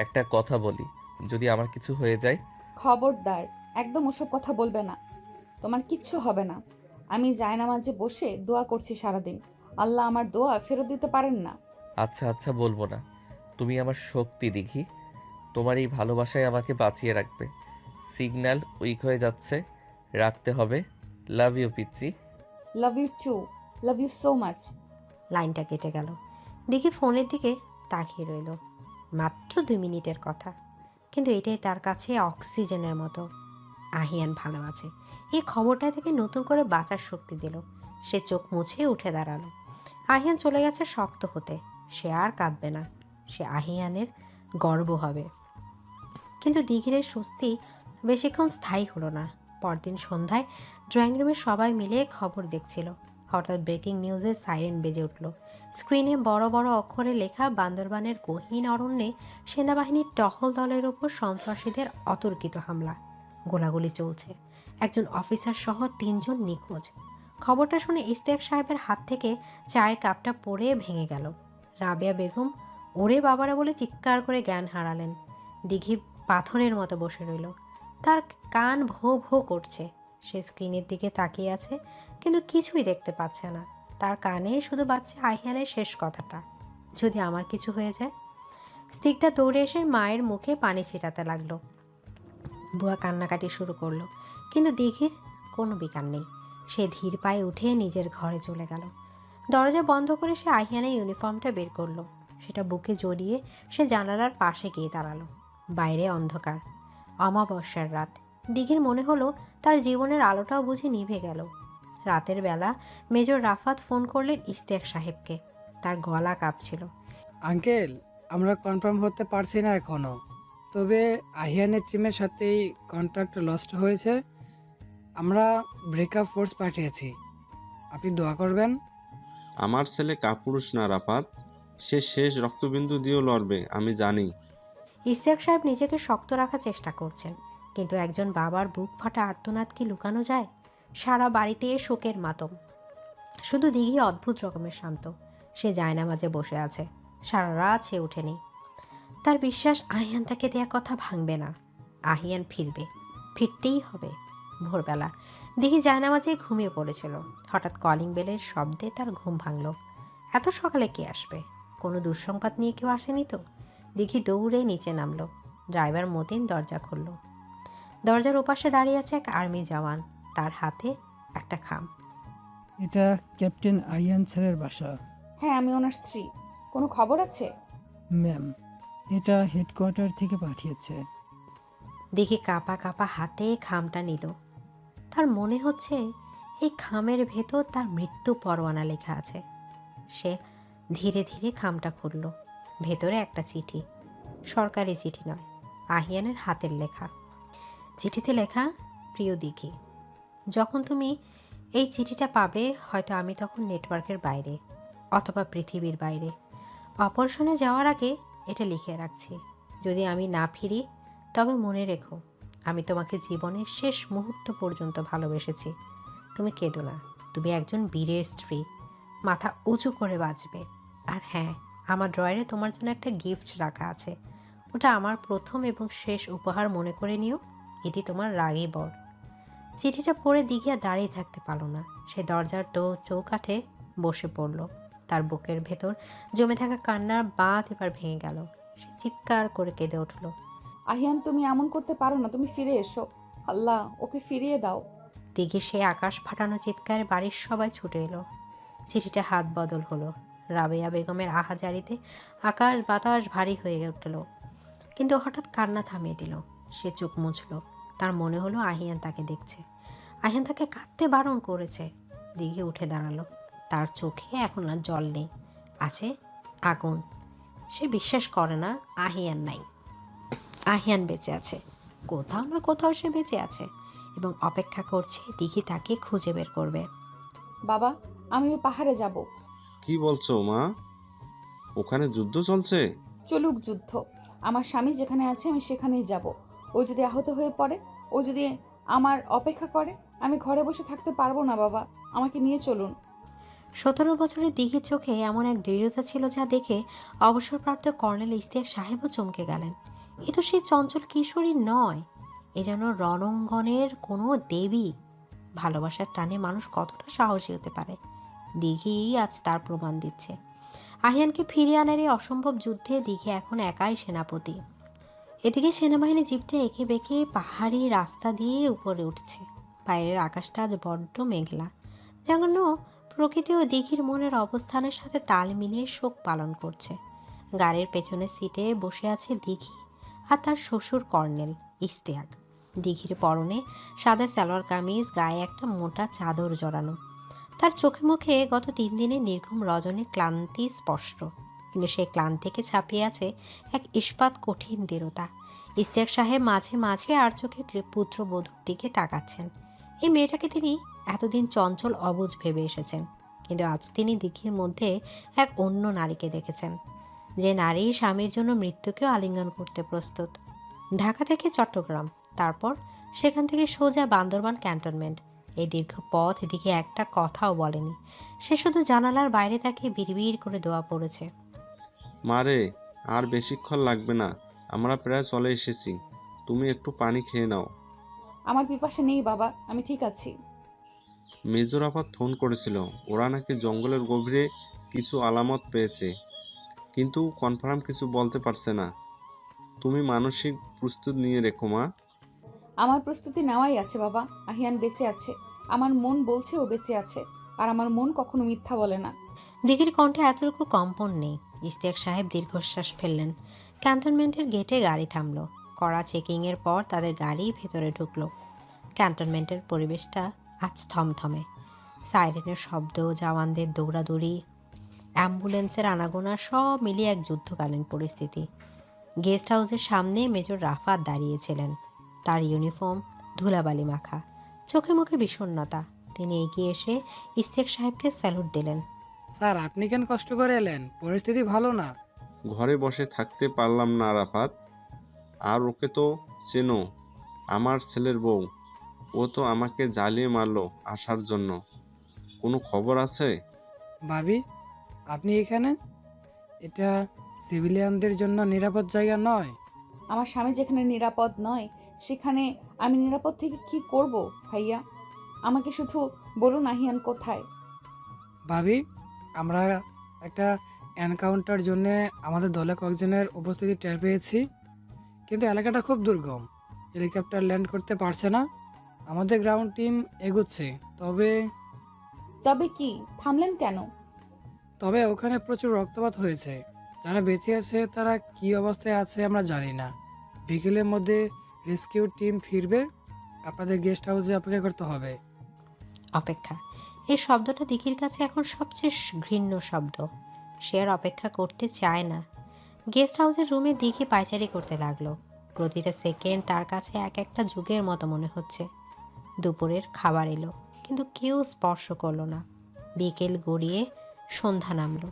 একটা কথা বলি, যদি আমার কিছু হয়ে যায়। খবরদার, একদম ওসব কথা বলবে না। তোমার কিচ্ছু হবে না। আমি জায়নামাজে বসে দোয়া করছি সারাদিন। আল্লাহ আমার দোয়া ফেরত দিতে পারেন না। আচ্ছা আচ্ছা, বলবো না। তুমি আমার শক্তি দিঘি, তোমার এই ভালোবাসায় আমাকে বাঁচিয়ে রাখবে। সিগন্যাল উইক হয়ে যাচ্ছে, রাখতে হবে। লাভ ইউ পিচ্চি। Love you too. Love you so much. লাইনটা কেটে গেল। দেখি ফোনের দিকে তাকিয়ে রইল। মাত্র 2 মিনিটের কথা, কিন্তু এটাই তার কাছে অক্সিজেনের মতো। আহিয়ান ভালো আছে, এই খবরটা থেকে নতুন করে বাঁচার শক্তি দিল। সে চোখ মুছে উঠে দাঁড়ালো। আহিয়ান চলে গেছে শক্ত হতে। সে আর কাঁদবে না, সে আহিয়ানের গর্ব হবে। কিন্তু দিঘির এই স্বস্তি বেশিক্ষণ স্থায়ী হলো না। পরদিন সন্ধ্যায় ড্রয়িং রুমে সবাই মিলে খবর দেখছিল। হঠাৎ ব্রেকিং নিউজের সাইরেন বেজে উঠল। স্ক্রিনে বড় বড় অক্ষরে লেখা, বান্দরবানের গহীন অরণ্যে সেনাবাহিনীর টহল দলের ওপর সন্ত্রাসীদের অতর্কিত হামলা। গোলাগুলি চলছে, একজন অফিসার সহ 3 জন নিখোঁজ। খবরটা শুনে ইশতিয়াক সাহেবের হাত থেকে চায়ের কাপটা পড়ে ভেঙে গেল। রাবেয়া বেগম ওরে বাবারা বলে চিৎকার করে জ্ঞান হারালেন। দিঘি পাথরের মতো বসে রইল। তার কান ভো ভো করছে। সে স্ক্রিনের দিকে তাকিয়ে আছে, কিন্তু কিছুই দেখতে পাচ্ছে না। তার কানে শুধু বাজছে আহিয়ানের শেষ কথাটা, যদি আমার কিছু হয়ে যায়। স্তিকটা দৌড়ে এসে মায়ের মুখে পানি ছিটাতে লাগলো। বুয়া কান্নাকাটি শুরু করলো, কিন্তু দিঘির কোনো বিকার নেই। সে ধীর পায়ে উঠে নিজের ঘরে চলে গেল। দরজা বন্ধ করে সে আহিয়ানের ইউনিফর্মটা বের করলো। সেটা বুকে জড়িয়ে সে জানালার পাশে গিয়ে দাঁড়ালো। বাইরে অন্ধকার, অমাবস্যার রাত। দিঘির মনে হলো তার জীবনের আলোটাও বুঝি নিভে গেল। রাতের বেলা মেজর রাফাত ফোন করলেন ইশতিয়াক সাহেবকে। তার গলা কাঁপছিল। আঙ্কেল, আমরা কনফার্ম হতে পারছি না এখনো, তবে আহিয়ানের টিমের সাথেই কন্ট্রাক্ট লস্ট হয়েছে। আমরা ব্রেকআপ ফোর্স পাঠিয়েছি, আপনি দোয়া করবেন। আমার ছেলে কাপুরুষ না রাফাত, সে শেষ রক্তবিন্দু দিয়েও লড়বে, আমি জানি। ইশতিয়াক সাহেব নিজেকে শক্ত রাখার চেষ্টা করছেন, কিন্তু একজন বাবার বুক ফাটা আর্তনাদ কি লুকানো যায়? সারা বাড়িতে শোকের মাতম। শুধু দিঘি অদ্ভুত রকমের শান্ত। সে জায়নামাজে বসে আছে, সারা রাত সে ওঠেনি। তার বিশ্বাস আহিয়ান তাকে দেয়া কথা ভাঙবে না। আহিয়ান ফিরবে, ফিরতেই হবে। ভোরবেলা দিঘি জায়নামাজে ঘুমিয়ে পড়েছিল। হঠাৎ কলিং বেলের শব্দে তার ঘুম ভাঙল। এত সকালে কে আসবে? কোনো দুঃসংবাদ নিয়ে কেউ আসেনি তো? দিঘি দৌড়ে নিচে নামলো। ড্রাইভার মতিন দরজা খুলল। দরজার ওপাশে দাঁড়িয়ে আছে এক আর্মি জওয়ান, তার হাতে একটা খাম। এটা ক্যাপ্টেন আরিয়ান স্যারের বাসা। হ্যাঁ, আমি ওনার স্ত্রী। কোনো খবর আছে? ম্যাম, এটা হেডকোয়ার্টার থেকে পাঠিয়েছে। দেখি কাঁপা কাঁপা হাতে খামটা নিল। তার মনে হচ্ছে এই খামের ভেতর তার মৃত্যু পরোয়ানা লেখা আছে। সে ধীরে ধীরে খামটা খুলল। ভেতরে একটা চিঠি, সরকারি চিঠি নয়, আহিয়ানের হাতের লেখা। চিঠিতে লেখা, প্রিয় দিঘি, যখন তুমি এই চিঠিটা পাবে হয়তো আমি তখন নেটওয়ার্কের বাইরে অথবা পৃথিবীর বাইরে। অপারেশনে যাওয়ার আগে এটা লিখে রাখছি, যদি আমি না ফিরি তবে মনে রেখো আমি তোমাকে জীবনের শেষ মুহূর্ত পর্যন্ত ভালোবেসেছি। তুমি কেঁদো না, তুমি একজন বীরের স্ত্রী, মাথা উঁচু করে বাঁচবে। আর হ্যাঁ, আমার ড্রয়ারে তোমার জন্য একটা গিফট রাখা আছে, ওটা আমার প্রথম এবং শেষ উপহার মনে করে নিও। এটি তোমার রাগী বর। চিঠিটা পড়ে দিঘিয়া দাঁড়িয়ে থাকতে পারল না। সে দরজার চৌকাঠে বসে পড়ল। তার বুকের ভেতর জমে থাকা কান্নার বাঁধ এবার ভেঙে গেল। সে চিৎকার করে কেঁদে উঠল। আহিয়ান, তুমি এমন করতে পারো না। তুমি ফিরে এসো। আল্লাহ, ওকে ফিরিয়ে দাও। দিঘি সে আকাশ ফাটানো চিৎকারে বাড়ির সবাই ছুটে এলো। চিঠিটা হাত বদল হলো। রাবেয়া বেগমের আহাজারিতে আকাশ বাতাস ভারী হয়ে উঠল। কিন্তু হঠাৎ কান্না থামিয়ে দিল। সে চোখ মুছল। তার মনে হলো আহিয়ান তাকে দেখছে। আহিয়ান তাকে কাঁদতে বারণ করেছে। দিঘি উঠে দাঁড়ালো। তার চোখে এখন আর জল নেই, আছে আগুন। সে বিশ্বাস করে না আহিয়ান নাই। আহিয়ান বেঁচে আছে, কোথাও না কোথাও সে বেঁচে আছে এবং অপেক্ষা করছে দিঘি তাকে খুঁজে বের করবে। বাবা, আমি ওই পাহাড়ে যাব। কি বলছো মা? ওখানে যুদ্ধ চলছে? চলুক যুদ্ধ, আমার স্বামী যেখানে আছে আমি সেখানেই যাব। ও যদি আহত হয়ে পড়ে, ও যদি আমার অপেক্ষা করে, আমি ঘরে বসে থাকতে পারবো না বাবা, আমাকে নিয়ে চলুন। 17 বছরের দিঘির চোখে এমন এক দৃঢ়তা ছিল যা দেখে অবসরপ্রাপ্ত কর্নেল ইশতিয়াক সাহেবও চমকে গেলেন। এ তো সেই চঞ্চল কিশোরী নয়, এ যেন রণাঙ্গনের কোনো দেবী। ভালোবাসার টানে মানুষ কতটা সাহসী হতে পারে, দিঘি আজ তার প্রমাণ দিচ্ছে। আহিয়ানকে ফিরিয়ে আনার এই অসম্ভব যুদ্ধে দিঘি এখন একাই সেনাপতি। এদিকে সেনাবাহিনী জিপটা এঁকে বেঁকে পাহাড়ি রাস্তা দিয়ে উপরে উঠছে। বাইরের আকাশটা আজ বড্ড মেঘলা, যেন প্রকৃতি ও দিঘির মনের অবস্থানের সাথে তাল মিলিয়ে শোক পালন করছে। গাড়ির পেছনের সিটে বসে আছে দিঘি আর তার শ্বশুর কর্নেল ইশতিয়াক। দিঘির পরনে সাদা সালোয়ার কামিজ, গায়ে একটা মোটা চাদর জড়ানো। তার চোখে মুখে গত 3 দিনের নির্ঘুম রজনীর ক্লান্তি স্পষ্ট, কিন্তু সেই ক্লান্তিকে ছাপিয়ে আছে এক ইস্পাত কঠিন দৃঢ়তা। ইশতিয়াক সাহেব মাঝে মাঝে আর চোখে পুত্রবধূর দিকে তাকাচ্ছেন। এই মেয়েটাকে তিনি এতদিন চঞ্চল অবুঝ ভেবে এসেছেন, কিন্তু আজ তিনি দিঘির মধ্যে এক অন্য নারীকে দেখেছেন, যে নারী স্বামীর জন্য মৃত্যুকেও আলিঙ্গন করতে প্রস্তুত। ঢাকা থেকে চট্টগ্রাম, তারপর সেখান থেকে সোজা বান্দরবান ক্যান্টনমেন্ট। এই দীর্ঘ পথ এদিকে একটা কথাও বলেনি। সে শুধু জানালার বাইরে তাকে বিড়বিড় করে দোয়া পড়েছে। মারে, আর বেশিক্ষণ লাগবে না, আমরা প্রায় চলে এসেছি। তুমি একটু পানি খেয়ে নাও। আমার পিপাসা নেই বাবা, আমি ঠিক আছি। মেজর আপাত ফোন করেছিল, ওরা নাকি জঙ্গলের গভীরে কিছু আলামত পেয়েছে, কিন্তু কনফার্ম কিছু বলতে পারছে না। তুমি মানসিক প্রস্তুত নিয়ে রেখো মা। আমার প্রস্তুতি নেওয়াই আছে বাবা, আহিয়ান বেঁচে আছে। আমার মন বলছে ও বেঁচে আছে, আর আমার মন কখনো মিথ্যা বলে না। দিঘির কণ্ঠে এতটুকু কম্পন নেই। ইশতিয়াক সাহেব দীর্ঘশ্বাস ফেললেন। ক্যান্টনমেন্টের গেটে গাড়ি থামলো। কড়া চেকিংয়ের পর তাদের গাড়ি ভেতরে ঢুকলো। ক্যান্টনমেন্টের পরিবেশটা আজ থমথমে। সাইরেনের শব্দ, জওয়ানদের দৌড়াদৌড়ি, অ্যাম্বুলেন্সের আনাগোনা সব মিলিয়ে এক যুদ্ধকালীন পরিস্থিতি। গেস্ট হাউসের সামনে মেজর রাফাত দাঁড়িয়েছিলেন। তার ইউনিফর্ম ধুলাবালি মাখা, চোখে মুখে বিষণ্ণতা। তিনি এগিয়ে এসে ইশতিয়াক সাহেবকে স্যালুট দিলেন। স্যার, আপনি কেন কষ্ট করে এলেন? পরিস্থিতি ভালো না। ঘরে বসে থাকতে পারলাম না আরাফাত। আর ওকে তো চেনো, আমার ছেলের বউ। ও তো আমাকে জ্বালিয়ে মারলো আসার জন্য। কোনো খবর আছে? ভাবি, আপনি এখানে? এটা সিভিলিয়ানদের জন্য নিরাপদ জায়গা নয়। আমার স্বামী যেখানে নিরাপদ নয়, সেখানে আমি নিরাপদ থেকে কি করব ভাইয়া? আমাকে শুধু বলুন আহিয়ান কোথায়। ভাবি, আমরা একটা এনকাউন্টার জন্য আমাদের দলে কয়েকজনের উপস্থিতি টের পেয়েছি, কিন্তু এলাকাটা খুব দুর্গম। হেলিকপ্টার ল্যান্ড করতে পারছে না। আমাদের গ্রাউন্ড টিম এগোচ্ছে, তবে তবে কি থামলেন কেন? তবে ওখানে প্রচুর রক্তপাত হয়েছে। যারা বেঁচে আছে তারা কি অবস্থায় আছে আমরা জানি না। বিকেলের মধ্যে রেস্কিউ টিম ফিরবে। আপনাদের গেস্ট হাউসে অপেক্ষা করতে হবে। অপেক্ষা, এই শব্দটা দিঘির কাছে এখন সবচেয়ে ঘৃণ্য শব্দ। সে আর অপেক্ষা করতে চায় না। গেস্ট হাউসের রুমে দিঘি পায়চারি করতে লাগলো। প্রতিটা সেকেন্ড তার কাছে এক একটা যুগের মতো মনে হচ্ছে। দুপুরের খাবার এলো, কিন্তু কেউ স্পর্শ করলো না। বিকেল গড়িয়ে সন্ধ্যা নামলো।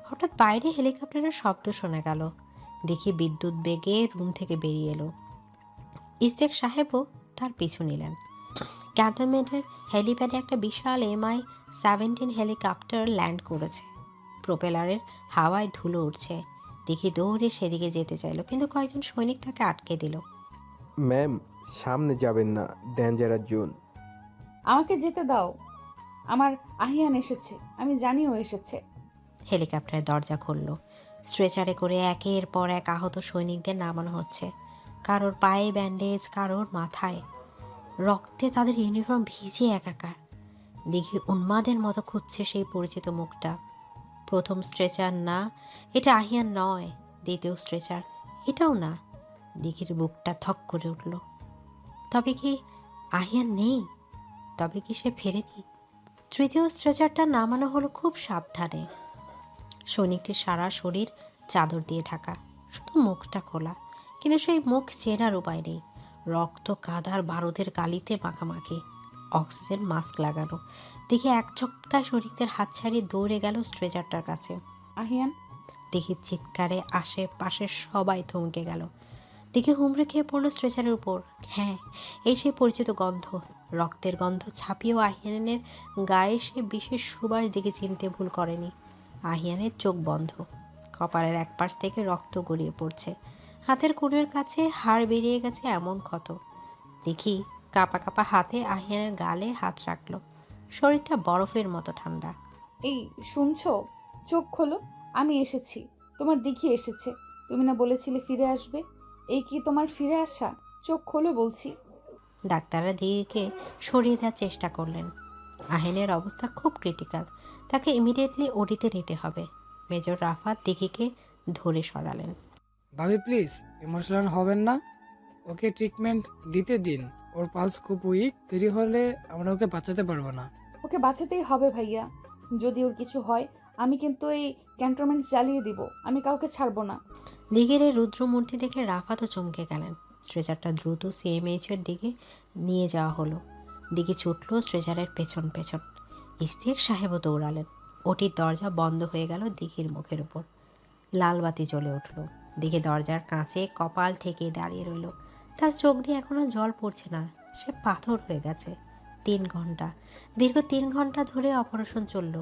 হঠাৎ বাইরে হেলিকপ্টারের শব্দ শোনা গেল। দেখি বিদ্যুৎ বেগে রুম থেকে বেরিয়ে এলো। ইশতিয়াক সাহেবও তার পিছু নিলেন। ক্যান্টনমেন্টের হেলিপ্যাডে একটা বিশাল MI-17 হেলিকপ্টার ল্যান্ড করেছে। প্রোপেলারের হাওয়ায় ধুলো উঠছে। দেখি দৌড়ে সেদিকে যেতে চাইলো, কিন্তু কয়েকজন সৈনিক তাকে আটকে দিল। ম্যাম, সামনে যাবেন না, ডেঞ্জারাস জোন। আমাকে যেতে দাও, আমার আহিয়ান এসেছে, আমি জানি ও এসেছে। হেলিকপ্টারের দরজা খুলল। স্ট্রেচারে করে একের পর এক আহত সৈনিকদের নামানো হচ্ছে। কারোর পায়ে ব্যান্ডেজ, কারোর মাথায়। রক্তে তাদের ইউনিফর্ম ভিজে একাকার। দেখি উন্মাদের মতো খুঁজছে সেই পরিচিত মুখটা। প্রথম স্ট্রেচার না, এটা আহিয়ান নয়। দ্বিতীয় স্ট্রেচার, এটাও না। দিঘির বুকটা থক করে উঠল। তবে কি আহিয়ান নেই? তবে কি সে ফেরেনি? তৃতীয় স্ট্রেচারটা নামানো হলো খুব সাবধানে। সৈনিকটির সারা শরীর চাদর দিয়ে ঢাকা, শুধু মুখটা খোলা, কিন্তু সেই মুখ চেনার উপায় নেই। রক্ত, কাদার, বারুদের গালিতে মাখামাখি, অক্সিজেন মাস্ক লাগানো। দেখে এক ঝটকায় সৈনিকদের হাত ছাড়িয়ে দৌড়ে গেল স্ট্রেচারটার কাছে। আহিয়ান, দেখি চিৎকারে আশেপাশে সবাই থমকে গেল। দেখে হুমড়ে খেয়ে পড়লো স্ট্রেচারের উপর। হ্যাঁ, এই সেই পরিচিত গন্ধ, রক্তের গন্ধ ছাপিয়েও আহিয়ানের গায়ে সে বিশেষ সুবাস দেখে চিনতে ভুল করেনি। আহিয়ানের চোখ বন্ধ, কপালের এক পাশ থেকে রক্ত গড়িয়ে পড়ছে, হাতের কোণের কাছে হাড় বেরিয়ে গেছে এমন ক্ষত। দেখি কাঁপা কাঁপা হাতে আহিয়ানের গালে হাত রাখলো, শরীরটা বরফের মতো ঠান্ডা। এই শুনছো? চোখ খোলো, আমি এসেছি, তোমার দিঘি এসেছে। তুমি না বলেছিলে ফিরে আসবে? এই কি তোমার ফিরে আসা? চোখ খোলো বলছি। ডাক্তাররা দিঘিকে সরিয়ে দেওয়ার চেষ্টা করলেন। আহিনের অবস্থা খুব ক্রিটিক্যাল, তাকে ইমিডিয়েটলি ওডিতে নিতে হবে। মেজর রাফাত দিঘিকে ধরে সরালেন। ভাবি প্লিজ ইমোশনাল হবেন না, ওকে ট্রিটমেন্ট দিতে দিন। ওর পালস খুব উইক, দেরি হলে আমরা ওকে বাঁচাতে পারবো না। ওকে বাঁচাতেই হবে ভাইয়া। যদি ওর কিছু হয় আমি কিন্তু এই ক্যান্টনমেন্ট জ্বালিয়ে দিব। আমি কাউকে ছাড়বো না। দিঘির এই রুদ্রমূর্তি দেখে রাফাতও চমকে গেলেন। স্ট্রেচারটা দ্রুত সিএমএইচের দিকে নিয়ে যাওয়া হলো। দিঘি ছুটল স্ট্রেচারের পেছন পেছন। ইস্তেক সাহেবও দৌড়ালেন। ওটির দরজা বন্ধ হয়ে গেল দিঘির মুখের উপর। লাল বাতি জ্বলে উঠল। দিঘি দরজার কাঁচে কপাল ঠেকে দাঁড়িয়ে রইল। তার চোখ দিয়ে এখনো জল পড়ছে না, সে পাথর হয়ে গেছে। 3 ঘন্টা, দীর্ঘ 3 ঘন্টা ধরে অপারেশন চলল।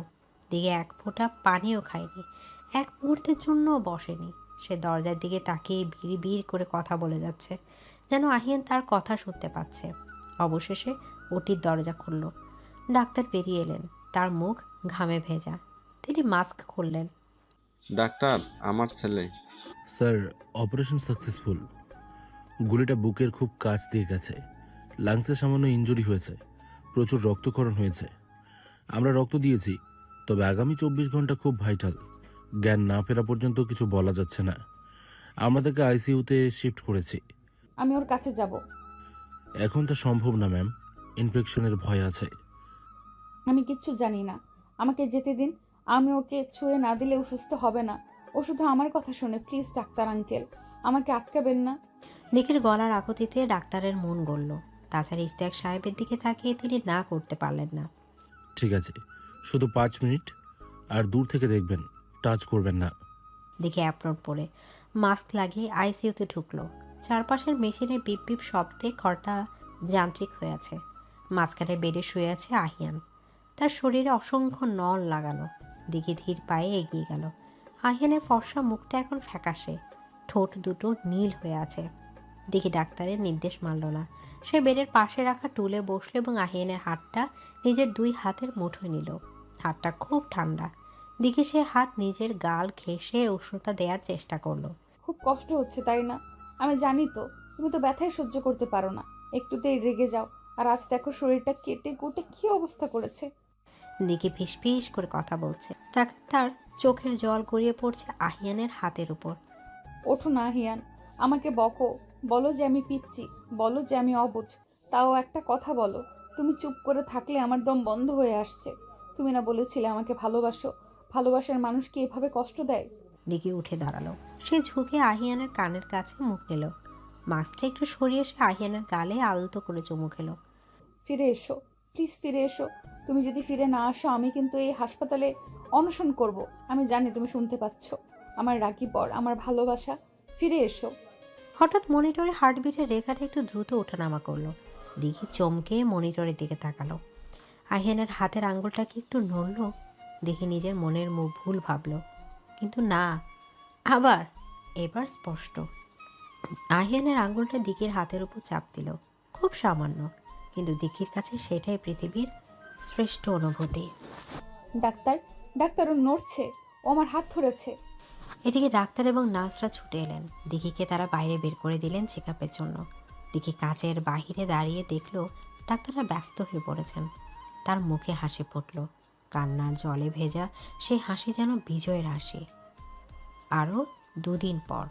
দিঘি এক ফোঁটা পানিও খায়নি, এক মুহূর্তের জন্যও বসেনি। সে দরজার দিকে তাকিয়ে বিড় করে কথা বলে যাচ্ছে, যেন আহিয়ান তার কথা শুনতে পাচ্ছে। অবশেষে ওটির দরজা খুলল। ডাক্তার বেরিয়ে এলেন, তার মুখ ঘামে ভেজা। তিনি মাস্ক খুললেন। ডাক্তার, আমার ছেলে। Sir, operation successful. গুলিটা বুকের খুব কাছ দিয়ে গেছে, লাংসে সামান্য ইনজুরি হয়েছে, প্রচুর রক্তক্ষরণ হয়েছে। আমরা রক্ত দিয়েছি, তবে আগামী 24 ঘন্টা খুব ভাইটাল। জ্ঞান না ফেরা পর্যন্ত কিছু বলা যাচ্ছে না। আমরা তাকে আইসিইউতে শিফট করেছি। আমি ওর কাছে যাব। এখন তা সম্ভব না ম্যাম, ইনফেকশনের ভয় আছে। আমি কিচ্ছু জানি না, আমাকে যেতে দিন। আমি ওকে ছুঁয়ে না দিলে ও সুস্থ হবে না। ও শুধু আমার কথা শোনে। প্লিজ ডাক্তার আঙ্কেল, আমাকে আটকাবেন না। দিঘির গলার আকুতিতে ডাক্তারের মন গলল। তাছাড়া ইস্তেক সাহেবের দিকে তাকিয়ে তিনি না করতে পারলেন না। ঠিক আছে, শুধু 5 মিনিট, আর দূর থেকে দেখবেন, টাচ করবেন না। দিঘি অ্যাপ্রন পরে মাস্ক লাগিয়ে আইসিইউতে ঢুকলো। চারপাশের মেশিনের বিপ বিপ শব্দে ঘরটা যান্ত্রিক হয়ে আছে। মাঝখানে বেডে শুয়ে আছে আহিয়ান, তার শরীরে অসংখ্য নল লাগানো। দিঘি ধীর পায়ে এগিয়ে গেল। আহিয়ানের ফর্সা মুখটা এখন ফ্যাকাশে, ঠোঁট দুটো নীল হয়ে আছে। দিঘি ডাক্তারের নির্দেশ মানল না। সে বেডের পাশে রাখা টুলে বসলো এবং আহিয়ানের হাতটা নিজের 2 হাতের মুঠোয় নিল। হাতটা খুব ঠান্ডা। দিঘি সে হাত নিজের গাল ঘেঁষে উষ্ণতা দেওয়ার চেষ্টা করলো। খুব কষ্ট হচ্ছে তাই না? আমি জানি তো, তুমি তো ব্যথাই সহ্য করতে পারো না, একটুতেই রেগে যাও। আর আজ দেখো শরীরটা কেটে কুটে কি অবস্থা করেছে। দিঘি ফিসফিস করে কথা বলছে, তাকে তার চোখের জল গড়িয়ে পড়ছে আহিয়ানের হাতের উপর। ওঠো না আহিয়ান, আমাকে বকো, বলো যে আমি পিচ্ছি, বলো যে আমি অবুঝ। তাও একটা কথা বলো, তুমি চুপ করে থাকলে আমার দম বন্ধ হয়ে আসছে। তুমি না বলেছিলে আমাকে ভালোবাসো? ভালোবাসার মানুষ কি এভাবে কষ্ট দেয়? দিঘি উঠে দাঁড়ালো। সে ঝুঁকে আহিয়ানের কানের কাছে মুখ নিল। মাস্কটা একটু সরিয়ে সে আহিয়ানের গালে আলতো করে চুমু খেলো। ফিরে এসো, প্লিজ ফিরে এসো। তুমি যদি ফিরে না আসো আমি কিন্তু এই হাসপাতালে অনশন করব। আমি জানি তুমি শুনতে পাচ্ছ। আমার রাগী বর, আমার ভালোবাসা, ফিরে এসো। হঠাৎ মনিটরে হার্টবিটের রেখাটা একটু দ্রুত ওঠানামা করলো। দিঘি চমকে মনিটরের দিকে তাকালো। আহিয়ানের হাতের আঙ্গুলটা কি একটু নড়ল। দেখি নিজের মনের ভুল ভাবলো, কিন্তু না, এবার স্পষ্ট। আহিয়ানের আঙ্গুলটা দিঘির হাতের উপর চাপ দিল, খুব সামান্য, কিন্তু দিঘির কাছে সেটাই পৃথিবীর শ্রেষ্ঠ অনুভূতি। ডাক্তার, ডাক্তার, ও নড়ছে, ও আমার হাত ধরেছে। এদিকে ডাক্তার এবং নার্সরা ছুটে এলেন। দিঘিকে তারা বাইরে বের করে দিলেন চেক আপের জন্য। দিঘি কাচের বাহিরে দাঁড়িয়ে দেখলো ডাক্তাররা ব্যস্ত হয়ে পড়েছেন। তার মুখে হাসি ফুটল, কান্নার জলে ভেজা সেই হাসি যেন বিজয়ের হাসি। আরও 2 দিন পর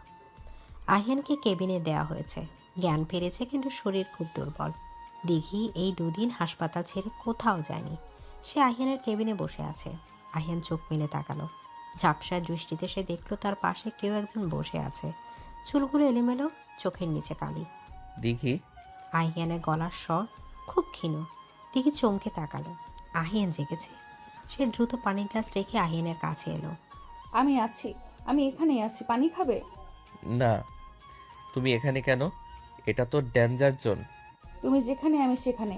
আহিয়ানকে কেবিনে দেওয়া হয়েছে। জ্ঞান ফিরেছে কিন্তু শরীর খুব দুর্বল। দিঘি এই দুদিন হাসপাতাল ছেড়ে কোথাও যায়নি। সে আহিয়ানের কেবিনে বসে আছে। আহিয়ান চোখ মেলে তাকালো। ঝাপসা দৃষ্টিতে সে দেখলো তার পাশে কেউ একজন বসে আছে। চুলগুলো এলোমেলো, চোখের নিচে কালি। দিঘি, আহিয়ানের গলার স্বর খুব ক্ষীণ। দিঘি চমকে তাকালো। আহিয়ান জেগেছে। সে দ্রুত পানির গ্লাস রেখে আহিয়ানের কাছে এলো। আমি আছি, আমি এখানেই আছি, পানি খাবে? না। তুমি এখানে কেন? এটা তো ডেঞ্জার জোন। তুমি যেখানে আমি সেখানে,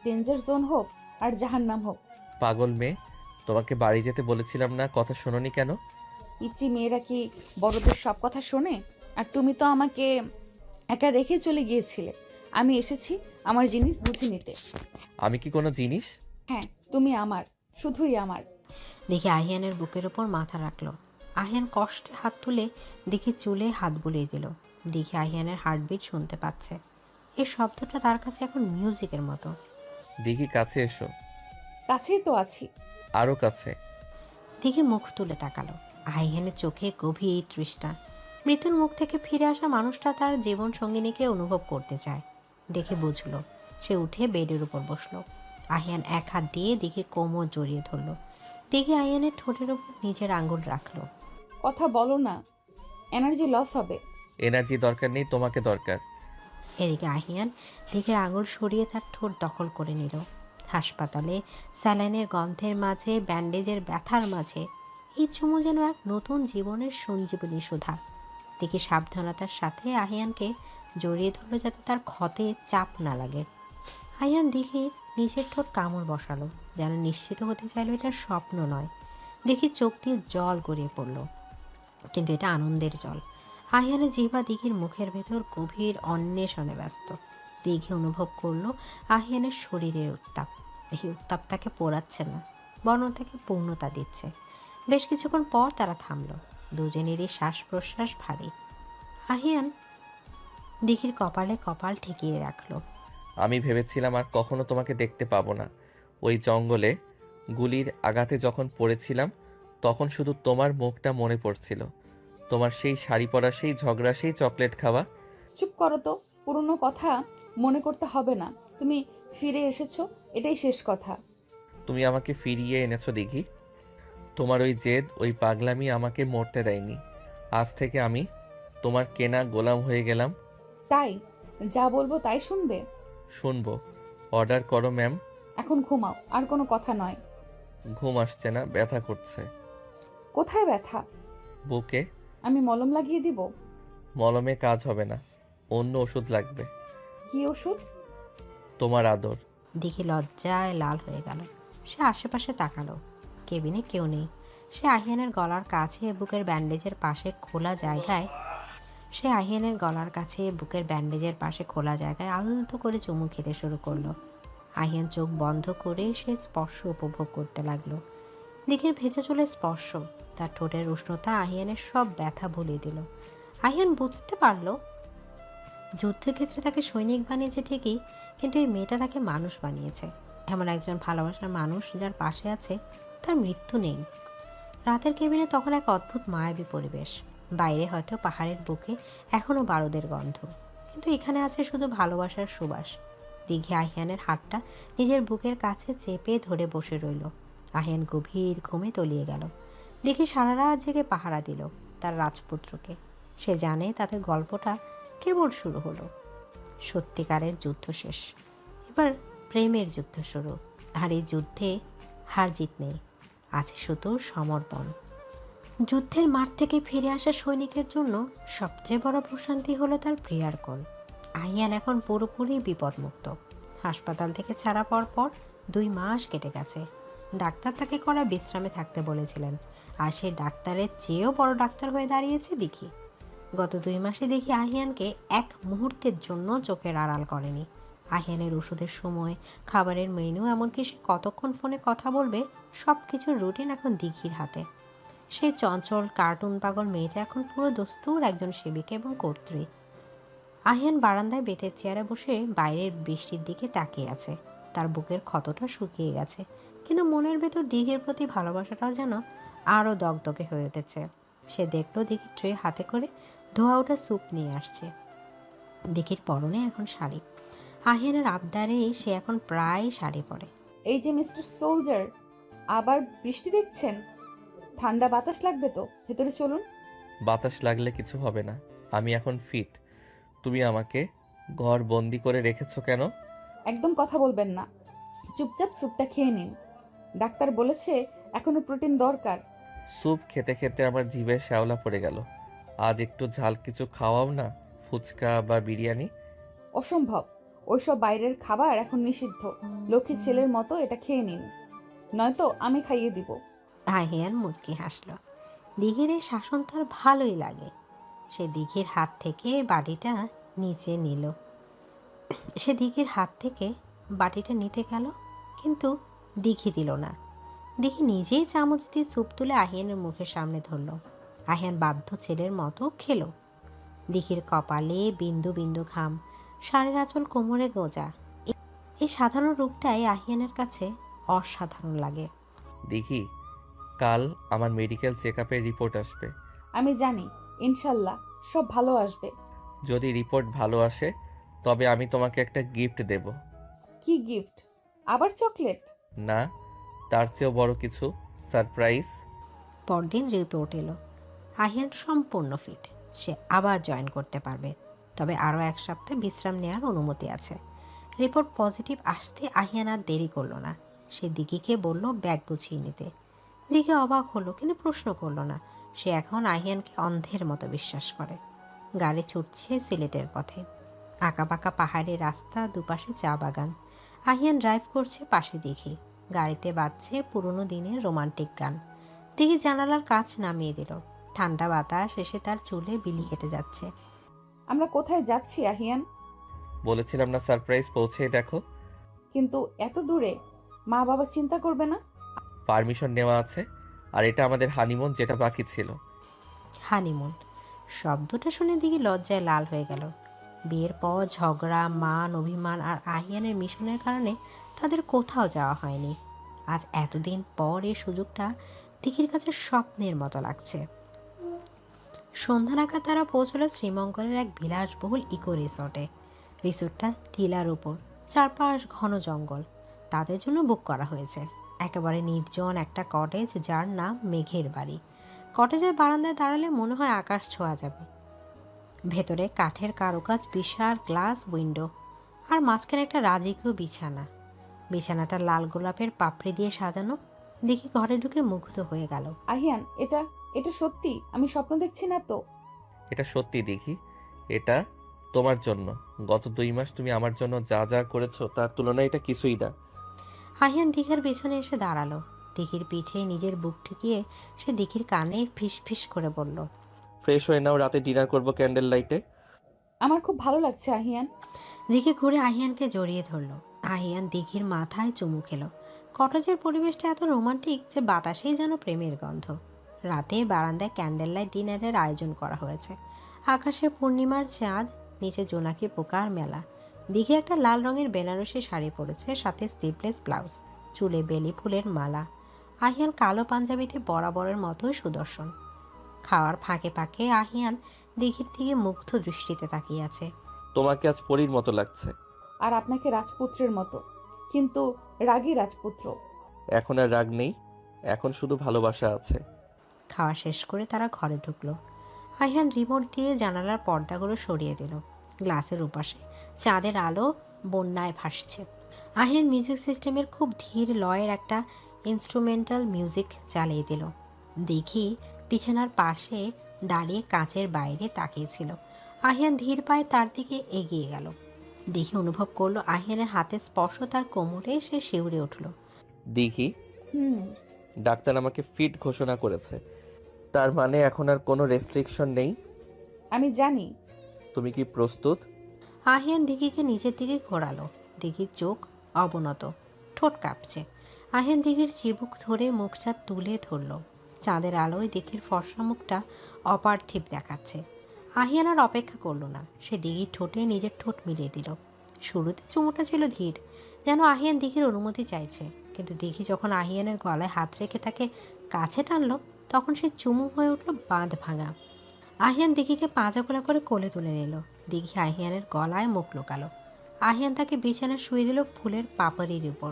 ডেঞ্জার জোন হোক আর জাহান্নাম হোক। পাগল মেয়ে, তোমাকে বাড়ি যেতে বলেছিলাম না, কথা শোনোনি কেন? ইচ্ছি মেয়েরা কি বড়দের সব কথা শোনে? আর তুমি তো আমাকে একা রেখে চলে গিয়েছিলে। আমি এসেছি আমার জিনিস বুঝে নিতে। আমি কি কোনো জিনিস? হ্যাঁ, তুমি আমার, শুধুই আমার। দেখে আহিয়ানের বুকের ওপর মাথা রাখলো। আহিয়ান কষ্টে হাত তুলে দেখে চুলে হাত বুলিয়ে দিল। দেখে আহিয়ানের হার্টবিট শুনতে পাচ্ছে। এই শব্দটা তার কাছে এখন মিউজিকের মতো। দিঘি, কাছে এসো। কাছেই তো আছি। আরো কাছে। দেখে মুখ তুলে তাকালো। আহিয়ানের চোখে গভীর তৃষ্ণা। মৃত্যুর মুখ থেকে ফিরে আসা মানুষটা তার জীবন সঙ্গিনীকে অনুভব করতে চায়। দেখে বুঝলো। সে উঠে বেডের উপর বসলো। আহিয়ান এক হাত দিয়ে দিঘির কোমর জড়িয়ে ধরলো। দিঘি আহিয়ানের ঠোঁটের উপর নিজের আঙ্গুল রাখলো। কথা বলো না, এনার্জি লস হবে। এনার্জি দরকার নেই, তোমাকে দরকার। এদিকে আহিয়ান দিঘির আঙুল সরিয়ে তার ঠোঁট দখল করে নিল। হাসপাতালে স্যালাইনের গন্ধের মাঝে, ব্যান্ডেজের ব্যথার মাঝে এই চুমু যেন এক নতুন জীবনের সঞ্জীবনী সুধা। দিঘি সাবধানতার সাথে আহিয়ানকে জড়িয়ে ধরল যাতে তার ক্ষতে চাপ না লাগে। আহিয়ান দিঘির নিজের ঠোঁট কামড় বসালো, যেন নিশ্চিত হতে চাইল এটা স্বপ্ন নয়। দেখি চোখ দিয়ে জল গড়িয়ে পড়ল, কিন্তু এটা আনন্দের জল। আহিয়ানের জিহ্বা দিঘির মুখের ভেতর গভীর অন্বেষণে ব্যস্ত। দিঘি অনুভব করলো আহিয়ানের শরীরের উত্তাপ। এই উত্তাপ তাকে পোড়াচ্ছে না, বরং তাকে পূর্ণতা দিচ্ছে। বেশ কিছুক্ষণ পর তারা থামল। দুজনেরই শ্বাস প্রশ্বাস ভারী। আহিয়ান দিঘির কপালে কপাল ঠেকিয়ে রাখলো। আমি ভেবেছিলাম আর কখনো তোমাকে দেখতে পাবো না। ওই জঙ্গলে গুলির আঘাতে যখন পড়েছিলাম তখন শুধু তোমার মুখটা মনে পড়ছিল। তোমার সেই শাড়ি পরা, সেই ঝগড়া, সেই চকলেট খাওয়া। চুপ করো তো, পুরনো কথা মনে করতে হবে না। তুমি ফিরে এসেছো, এটাই শেষ কথা। তুমি আমাকে ফিরিয়ে এনেছো দিঘি। তোমার ওই জেদ, ওই পাগলামি আমাকে মরতে দেয়নি। আজ থেকে আমি তোমার কেনা গোলাম হয়ে গেলাম। তাই যা বলবো তাই শুনবে? শুনবো। অর্ডার করো ম্যাম। এখন ঘুমাও, আর কোনো কথা নয়। ঘুম আসছে না, ব্যথা করছে। কোথায় ব্যথা? বুকে। আমি মলম লাগিয়ে দিব? মলমে কাজ হবে না, অন্য ওষুধ লাগবে। কি ওষুধ? তোমার আদর। দিঘি লজ্জায় লাল হয়ে গেল। সে আশেপাশে তাকালো। কেবিনে কেউ নেই। সে আহিয়ানের গলার কাছে বুকের ব্যান্ডেজের পাশে খোলা জায়গায় আলতো করে চুমু খেতে শুরু করলো। আহিয়ান চোখ বন্ধ করে সে স্পর্শ উপভোগ করতে লাগলো। দিঘির ভেজা চুলের স্পর্শ, তার ঠোঁটের উষ্ণতা আহিয়ানের সব ব্যথা ভুলিয়ে দিল। আহিয়ান বুঝতে পারলো যুদ্ধক্ষেত্রে তাকে সৈনিক বানিয়েছে ঠিকই, কিন্তু এই মেয়েটা তাকে মানুষ বানিয়েছে। এমন একজন ভালোবাসার মানুষ যার পাশে আছে, তার মৃত্যু নেই। রাতের কেবিনে তখন এক অদ্ভুত মায়াবী পরিবেশ। বাইরে হয়তো পাহাড়ের বুকে এখনও বারুদের গন্ধ, কিন্তু এখানে আছে শুধু ভালোবাসার সুবাস। দিঘি আহিয়ানের হাতটা নিজের বুকের কাছে চেপে ধরে বসে রইল। আহিয়ান গভীর ঘুমে তলিয়ে গেল। দিঘি সারা রাত জেগে পাহারা দিল তার রাজপুত্রকে। সে জানে তাদের গল্পটা কেবল শুরু হলো। সত্যিকারের যুদ্ধ শেষ, এবার প্রেমের যুদ্ধ শুরু। আর এই যুদ্ধে হার জিত নেই, আছে শুধু সমর্পণ। যুদ্ধের মাঠ থেকে ফিরে আসা সৈনিকের জন্য সবচেয়ে বড় প্রশান্তি হলো তার প্রিয়ার কোল। আহিয়ান এখন পুরোপুরি বিপদমুক্ত। হাসপাতাল থেকে ছাড়া পর 2 মাস কেটে গেছে। ডাক্তার তাকে কড়া বিশ্রামে থাকতে বলেছিলেন, আর সেই ডাক্তারের চেয়েও বড় ডাক্তার হয়ে দাঁড়িয়েছে দিঘি। গত 2 মাসে দেখি আহিয়ানকে এক মুহূর্তের জন্য চোখের আড়াল করেনি। আহিয়ানের ওষুধের সময়, খাবারের মেনু, এমনকি সে কতক্ষণ ফোনে কথা বলবে, সব কিছুর রুটিন এখন দিঘির হাতে। সেই চঞ্চল কার্টুন পাগল মেয়েটা এখন পুরো দস্তুর একজন সেবিকা এবং কর্ত্রী। আহিয়ান বারান্দায় বেতের চেয়ারে বসে বাইরের বৃষ্টির দিকে তাকিয়ে আছে। তার বুকের ক্ষতটা শুকিয়ে গেছে, কিন্তু মনের ভেতর দিঘির প্রতি ভালোবাসাটাও যেন আরও দগদগে হয়ে উঠেছে। সে দেখলো দিঘি ট্রে হাতে করে ধোয়া ওটা স্যুপ নিয়ে আসছে। দিঘির পরনে এখন শাড়ি। আহিয়ানের আবদারে সে এখন প্রায় শাড়ি পরে। এই যে মিস্টার সোলজার, আবার বৃষ্টি দেখছেন? ঠান্ডা বাতাস লাগবে তো, ভেতরে চলুন। বাতাস লাগলে কিছু হবে না, আমি এখন ফিট। তুমি আমাকে ঘর বন্দি করে রেখেছো কেন? একদম কথা বলবেন না, চুপচাপ স্যুপটা খেয়ে নিন। ডাক্তার বলেছে এখনো প্রোটিন দরকার। স্যুপ খেতে খেতে আমার জিভে শ্যাওলা পড়ে গেল। আজ একটু ঝাল কিছু খাওয়াও না, ফুচকা বা বিরিয়ানি। অসম্ভব, ওইসব বাইরের খাবার এখন নিষিদ্ধ। লক্ষ্মী ছেলের মতো এটা খেয়ে নিন, নয়তো আমি খাইয়ে দিব। আহিয়ান মুচকি হাসল। দিঘির এই শাসন তার ভালোই লাগে। সে দিঘির হাত থেকে বাটিটা নিচে নিল। সে দিঘির হাত থেকে বাটিটা নিতে গেল, কিন্তু দিঘি দিল না। দিঘি নিজেই চামচ দিয়ে স্যুপ তুলে আহিয়ানের মুখের সামনে ধরল। আহিয়ান বাধ্য ছেলের মতো খেলো। দিঘির কপালে বিন্দু বিন্দু ঘাম, শাড়ির আঁচল কোমরে গোজা। এই সাধারণ রূপটাই আহিয়ানের কাছে অসাধারণ লাগে। দেখি, কাল আমার মেডিকেল চেক আপের রিপোর্ট আসবে। আমি জানি, ইনশাল্লাহ সব ভালো আসবে। যদি রিপোর্ট ভালো আসে তবে আমি তোমাকে একটা গিফট দেব। কি গিফট? আবার চকলেট? না, তার চেয়েও বড় কিছু, সারপ্রাইজ। পরদিন রিপোর্ট এলো। আহিয়ান সম্পূর্ণ ফিট। সে আবার জয়েন করতে পারবে, তবে আরও 1 সপ্তাহ বিশ্রাম নেওয়ার অনুমতি আছে। রিপোর্ট পজিটিভ আসতে আহিয়ান আর দেরি করলো না। সে দিঘিকে বলল ব্যাগ গুছিয়ে নিতে। দিঘি অবাক হলো, কিন্তু প্রশ্ন করলো না। সে এখন আহিয়ানকে অন্ধের মতো বিশ্বাস করে। গাড়ি ছুটছে সিলেটের পথে। আঁকাবাঁকা পাহাড়ি রাস্তা, দুপাশে চা বাগান। আহিয়ান ড্রাইভ করছে, পাশে দিঘি। গাড়িতে বাজছে পুরনো দিনের রোমান্টিক গান। দিঘি জানালার কাচ নামিয়ে দিল। ঠান্ডা বাতাস এসে তার চুলে বিলি কেটে যাচ্ছে। আমরা কোথায় যাচ্ছি আহিয়ান? বলেছিলাম না সারপ্রাইজ পৌঁছে দেখো। কিন্তু এত দূরে, মা বাবা চিন্তা করবে না? পারমিশন নেওয়া আছে, আর এটা আমাদের হানিমুন যেটা বাকি ছিল। হানিমুন শব্দটা শুনে দিঘি লজ্জায় লাল হয়ে গেল। বিয়ের পর ঝগড়া, মান অভিমান আর আহিয়ানের মিশনের কারণে তাদের কোথাও যাওয়া হয়নি। আজ এতদিন পর এই সুযোগটা দিঘির কাছে স্বপ্নের মতো লাগছে। সন্ধ্যা নাগাদ তারা পৌঁছলো শ্রীমঙ্গলের এক বিলাসবহুল ইকো রিসোর্টে। রিসোর্টটা টিলার উপর, চারপাশ ঘন জঙ্গল। তাদের জন্য বুক করা হয়েছে একেবারে নির্জন একটা কটেজ, যার নাম মেঘের বাড়ি। কটেজের বারান্দায় দাঁড়ালে মনে হয় আকাশ ছোঁয়া যাবে। ভেতরে কাঠের কারুকাজ, বিশাল গ্লাস উইন্ডো, আর মাঝখানে একটা রাজকীয় বিছানা। বিছানাটা লাল গোলাপের পাপড়ি দিয়ে সাজানো। দেখি ঘরে ঢুকে মুগ্ধ হয়ে গেল। আহিয়ান, এটা এটা সত্যি? আমি স্বপ্ন দেখছি না তো? এটা সত্যি দেখি, এটা তোমার জন্য। গত 2 মাস তুমি আমার জন্য যা যা করেছো তার তুলনায় এটা কিছুই না। আহিয়ান দিঘির পেছনে এসে দাঁড়ালো। দিঘির পিঠে নিজের বুক ঠুকিয়ে সে দিঘির কানে ফিস ফিস করে বলল, ফ্রেশ হয়ে নাও, রাতে ডিনার করবো ক্যান্ডেল লাইটে। আমার খুব ভালো লাগছে আহিয়ান। দিঘি ঘুরে আহিয়ানকে জড়িয়ে ধরল। আহিয়ান দিঘির মাথায় চুমু খেলো। কটেজের পরিবেশটা এত রোমান্টিক যে বাতাসেই যেন প্রেমের গন্ধ। রাতে বারান্দায় ক্যান্ডেল লাইট ডিনারের আয়োজন করা হয়েছে। আকাশে পূর্ণিমার চাঁদ, নিচে জোনাকি পোকার মেলা। দিঘি একটা লাল রঙের বেনারসি শাড়ি পরেছে, সাথে স্লিভলেস ব্লাউজ, চুলে বেলি ফুলের মালা। আহিয়ান কালো পাঞ্জাবিতে বরাবরের মতোই সুদর্শন। খাওয়ার ফাঁকে ফাঁকে আহিয়ান দিঘির দিকে মুগ্ধ দৃষ্টিতে তাকিয়ে আছে। তোমাকে আজ পরীর মতো লাগছে। আর আপনাকে রাজপুত্রের মতো, কিন্তু রাগী রাজপুত্র। এখন আর রাগ নেই, এখন শুধু ভালোবাসা আছে। খাওয়া শেষ করে তারা ঘরে ঢুকলো। আহিয়ান রিমোট দিয়ে জানালার পর্দাগুলো সরিয়ে দিল। গ্লাসের উপাশে চাঁদের আলো বন্যায় ভাসছে। আহিয়ান মিউজিক সিস্টেমের খুব ধীর লয়ের একটা ইনস্ট্রুমেন্টাল মিউজিক চালিয়ে দিল। দেখি বিছানার পাশে দাঁড়িয়ে কাঁচের বাইরে তাকিয়েছিল। আহিয়ান ধীর পায়ে তার দিকে এগিয়ে গেল। দেখে অনুভব করলো আহিয়ানের হাতের স্পর্শ তার কোমরে, সে শিউরে উঠল। দেখি, ডাক্তার আমাকে ফিট ঘোষণা করেছে, তার মানে এখন আর কোনো রেস্ট্রিকশন নেই। আমি জানি। তুমি কি প্রস্তুত? আহিয়ান দিঘিকে নিজের দিকে ঘোরালো। দিঘির চোখ অবনত, ঠোঁট কাঁপছে। আহিয়ান দিঘির চিবুক ধরে মুখটা তুলে ধরল। চাঁদের আলোয় দিঘির ফর্সা মুখটা অপার্থিব দেখাচ্ছে। আহিয়ান আর অপেক্ষা করলো না, সে দিঘির ঠোঁটে নিজের ঠোঁট মিলিয়ে দিল। শুরুতে চুমুটা ছিল ধীর, যেন আহিয়ান দিঘির অনুমতি চাইছে, কিন্তু দিঘি যখন আহিয়ানের গলায় হাত রেখে তাকে কাছে টানলো, তখন সে চুমু হয়ে উঠল বাঁধ ভাঙা। আহিয়ান দিঘিকে পাঁজাগোলা করে কোলে তুলে নিল। দিঘি আহিয়ানের গলায় মুখ লুকালো। আহিয়ান তাকে বিছানায় শুয়ে দিল ফুলের পাপড়ির উপর।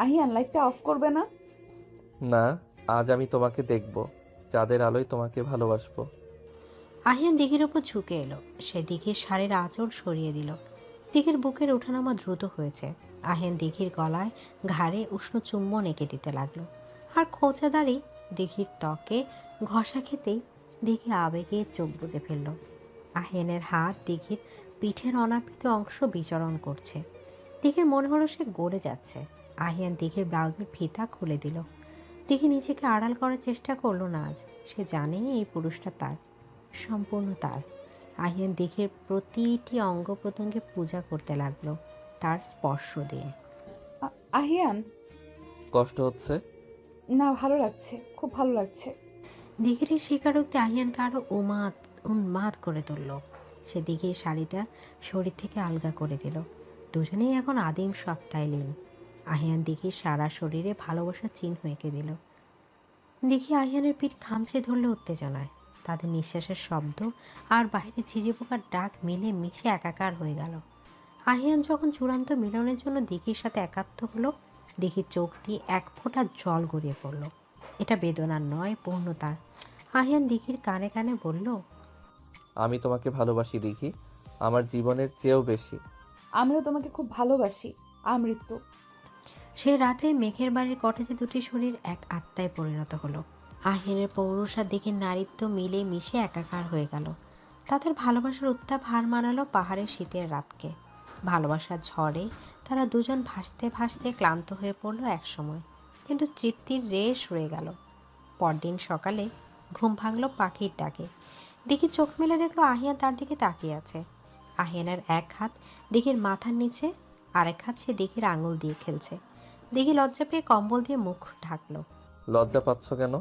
আহিয়ান, লাইটটা অফ করবে না? না, আজ আমি তোমাকে দেখব, চাঁদের আলোয় তোমাকে ভালোবাসবো। আহিয়ান দিঘির উপর ঝুঁকে এলো। সে দিঘির শাড়ির আঁচল সরিয়ে দিল। দিঘির বুকের ওঠানামা দ্রুত হয়েছে। আহিয়ান দিঘির গলায় ঘাড়ে উষ্ণ চুম্বন এঁকে দিতে লাগলো। আর খোঁচা দাড়ি দিঘির ত্বকে ঘষা খেতেই দিঘি আবেগে চোখ বুজে ফেলল। আহিয়ানের হাত দিঘির পিঠের অনাবৃত অংশ বিচরণ করছে। দিঘির মনে হলো সে গড়ে যাচ্ছে। আহিয়ান দিঘির ব্লাউজের ফিতা খুলে দিল। দিঘি নিজেকে আড়াল করার চেষ্টা করলো না আজ। সে জানে এই পুরুষটা তার, সম্পূর্ণ তার। আহিয়ান দিঘির প্রতিটি অঙ্গ প্রত্যঙ্গে পূজা করতে লাগলো তার স্পর্শ দিয়ে। আহিয়ান। কষ্ট হচ্ছে? না, ভালো লাগছে, খুব ভালো লাগছে। দিঘির এই স্বীকারোক্তি আহিয়ানকে আরো উন্মাদ করে তুলল। সে দিঘির শাড়িটা শরীর থেকে আলগা করে দিল। দুজনেই এখন আদিম সত্তায় লীন। আহিয়ান দিঘির সারা শরীরে ভালোবাসার চিহ্ন এঁকে দিল। দিঘি আহিয়ানের পিঠ খামচে ধরলে উত্তেজনায়। তাদের নিঃশ্বাসের শব্দ আর বাইরে ঝিঝি পোকার ডাক মিলে মিশে একাকার হয়ে গেল। আহিয়ান যখন চূড়ান্ত মিলনের জন্য দিঘির সাথে একাত্ম হলো, দিঘির চোখ দিয়ে এক ফোঁটা জল গড়িয়ে পড়ল। এটা বেদনার নয়, পূর্ণতার। আহিয়ান দিঘির কানে কানে বলল, আমি তোমাকে ভালোবাসি দিঘি, আমার জীবনের চেয়েও বেশি। আমিও তোমাকে খুব ভালোবাসি আমৃত্যু। সে রাতে মেঘের বাড়ির কটেজে দুটি শরীর এক আত্মায় পরিণত হলো। আহিয়ানের পৌরুষ আর দিঘির নারীত্ব মিলে মিশে একাকার হয়ে গেল। তাদের ভালোবাসার উত্তাপ হার মানালো পাহাড়ের শীতের রাতকে। ভালোবাসার ঝড়ে তারা দুজন ভাসতে ভাসতে ক্লান্ত হয়ে পড়ল একসময়, কিন্তু তৃপ্তির রেশ রয়ে গেল। পরদিন সকালে ঘুম ভাঙল পাখির ডাকে। দিঘি চোখ মেলে দেখলো আহিয়ান তার দিকে তাকিয়ে আছে। আহিয়ানের এক হাত দিঘির মাথার নিচে, আরেক হাত সে দিঘির আঙুল দিয়ে খেলছে। দিঘি লজ্জা পেয়ে কম্বল দিয়ে মুখ ঢাকলো। লজ্জা পাচ্ছ কেন?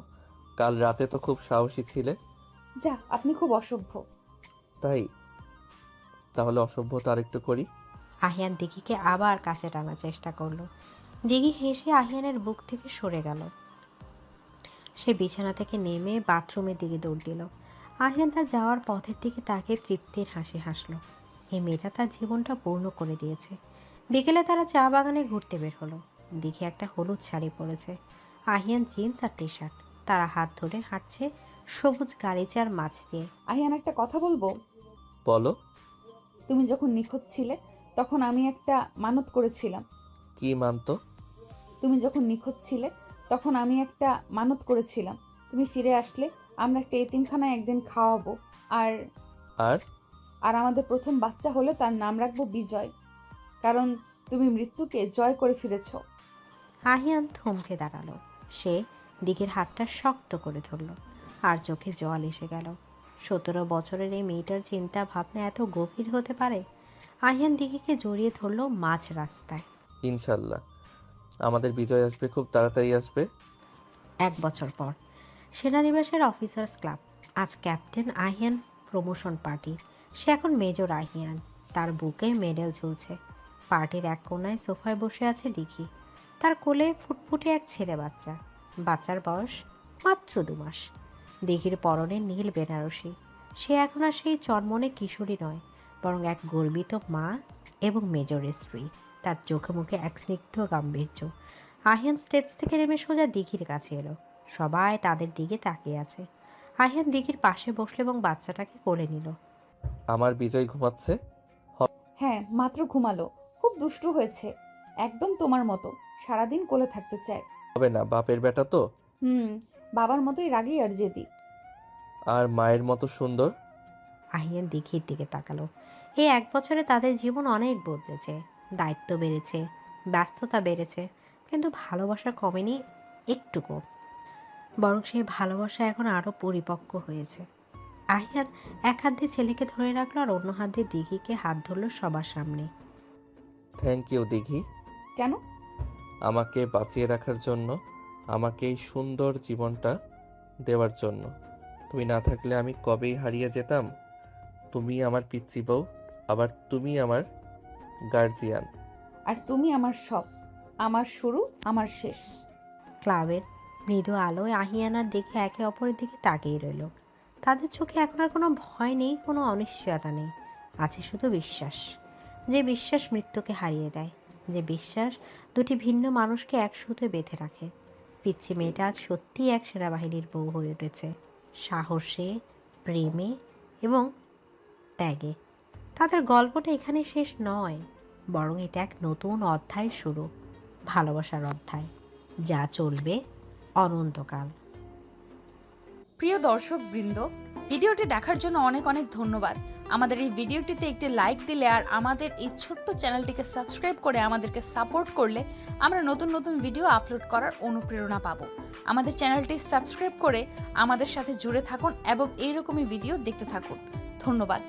কাল রাতে তো খুব সাহসী ছিলে। যা, আপনি খুব অসভ্য। তাই? তাহলে অসভ্যতা আরেকটু করি। আহিয়ান দিঘিকে আবার কাছে টানার চেষ্টা করলো। দিঘি হেসে আহিয়ানের বুক থেকে সরে গেল। সে বিছানা থেকে নেমে বাথরুমের দিকে দৌড় দিল। আহিয়ান তার যাওয়ার পথের দিকে তাকে তৃপ্তির হাসি হাসলো। এই মেয়েটা তার জীবনটা পূর্ণ করে দিয়েছে। বিকেলে তারা চা বাগানে ঘুরতে বের হলো। দিঘি একটা হলুদ শাড়ি পরেছে, আহিয়ান জিন্স আর টি শার্ট। তারা হাত ধরে হাঁটছে সবুজ গালিচার মাছ দিয়ে। আহিয়ান, একটা কথা বলবো? বলো। তুমি যখন নিখোঁজ ছিলে তখন আমি একটা মানত করেছিলাম। কি মানতো? তুমি যখন নিখোঁজ ছিলে তখন আমি একটা মানত করেছিলাম, তুমি ফিরে আসলে আমরা একটা এতিমখানায় একদিন খাওয়াবো, আর আর আর আমাদের প্রথম বাচ্চা হলে তার নাম রাখবো বিজয়, কারণ তুমি মৃত্যুকে জয় করে ফিরেছো। আহিয়ান থমকে দাঁড়ালো। সে দিঘির হাতটা শক্ত করে ধরল, আর চোখে জল এসে গেল। 17 বছরের এই মেয়েটার চিন্তা ভাবনা এত গভীর হতে পারে? আহিয়ান দিঘিকে জড়িয়ে ধরল মাঝ রাস্তায়। ইনশাল্লাহ আমাদের বিজয় আসবে, খুব তাড়াতাড়ি আসবে। 1 বছর পর সেনানিবাসের অফিসার্স ক্লাব। আজ ক্যাপ্টেন আহিয়ান প্রমোশন পার্টি। সে এখন মেজর আহিয়ান। তার বুকে মেডেল ঝুলছে। পার্টির এক কোণায় সোফায় বসে আছে দিঘি। তার কোলে ফুটফুটে এক ছেলে বাচ্চা। বাচ্চার বয়স মাত্র 2 মাস। দিঘির পরনে নীল বেনারসি। সে এখন আর সেই চনমনে কিশোরী নয়, বরং এক গর্বিত মা এবং মেজরের স্ত্রী। তার চোখে মুখে এক স্নিগ্ধ গাম্ভীর্য। আহিয়ান স্টেজ থেকে নেমে সোজা দিঘির কাছে এলো। সবাই তাদের দিকে তাকিয়ে আছে। আহিয়ান দিঘির পাশে বসলো এবং বাচ্চাটাকে কোলে নিল। আমার বিজয় ঘুমাচ্ছে? হ্যাঁ, মাত্র ঘুমালো। খুব দুষ্টু হয়েছে, একদম তোমার মতো, সারাদিন কোলে থাকতে চায়। হবে না, বাপের বেটা তো। বাবার মতোই রাগী আর জেদি। আর মায়ের মতো সুন্দর। আহিয়ান দিঘির দিকে তাকালো। এই 1 বছরে তাদের জীবন অনেক বদলেছে। দায়িত্ব বেড়েছে, ব্যস্ততা বেড়েছে, কিন্তু ভালোবাসা কমেনি একটুকু। বরং সেই ভালোবাসা এখন আরো পরিপক্ক হয়েছে। আহিয়ান এক হাত দিয়ে ছেলেকে ধরে রাখলো আর অন্য হাত দিয়ে দিঘিকে হাত ধরলো সবার সামনে। থ্যাংক ইউ দিঘি। কেন? আমাকে বাঁচিয়ে রাখার জন্য, আমাকে এই সুন্দর জীবনটা দেওয়ার জন্য। তুমি না থাকলে আমি কবেই হারিয়ে যেতাম। তুমি আমার পিচ্চি বউ, আবার তুমি আমার গার্জিয়ান। আর তুমি আমার সব, আমার শুরু, আমার শেষ। ক্লাবের মৃদু আলোয় আহিয়ান আর দিঘি একে অপরের দিকে তাকিয়ে রইল। তাদের চোখে এখন আর কোনো ভয় নেই, কোনো অনিশ্চয়তা নেই, আছে শুধু বিশ্বাস। যে বিশ্বাস মৃত্যুকে হারিয়ে দেয়, যে বিশ্বাস দুটি ভিন্ন মানুষকে একসাথে বেঁধে রাখে। পিচ্চি মেয়েটা আজ সত্যিই এক সেনাবাহিনীর বউ হয়ে উঠেছে, সাহসে, প্রেমে এবং ত্যাগে। তাদের গল্পটা এখানে শেষ নয়, বরং এটা এক নতুন অধ্যায় শুরু, ভালোবাসার অধ্যায়, যা চলবে অনন্তকাল। প্রিয় দর্শকবৃন্দ, ভিডিওটি দেখার জন্য অনেক অনেক ধন্যবাদ। আমাদের এই ভিডিওটিতে একটি লাইক দিলে আর আমাদের এই ছোট্ট চ্যানেলটিকে সাবস্ক্রাইব করে আমাদেরকে সাপোর্ট করলে আমরা নতুন নতুন ভিডিও আপলোড করার অনুপ্রেরণা পাবো। আমাদের চ্যানেলটি সাবস্ক্রাইব করে আমাদের সাথে জুড়ে থাকুন এবং এইরকমই ভিডিও দেখতে থাকুন। ধন্যবাদ।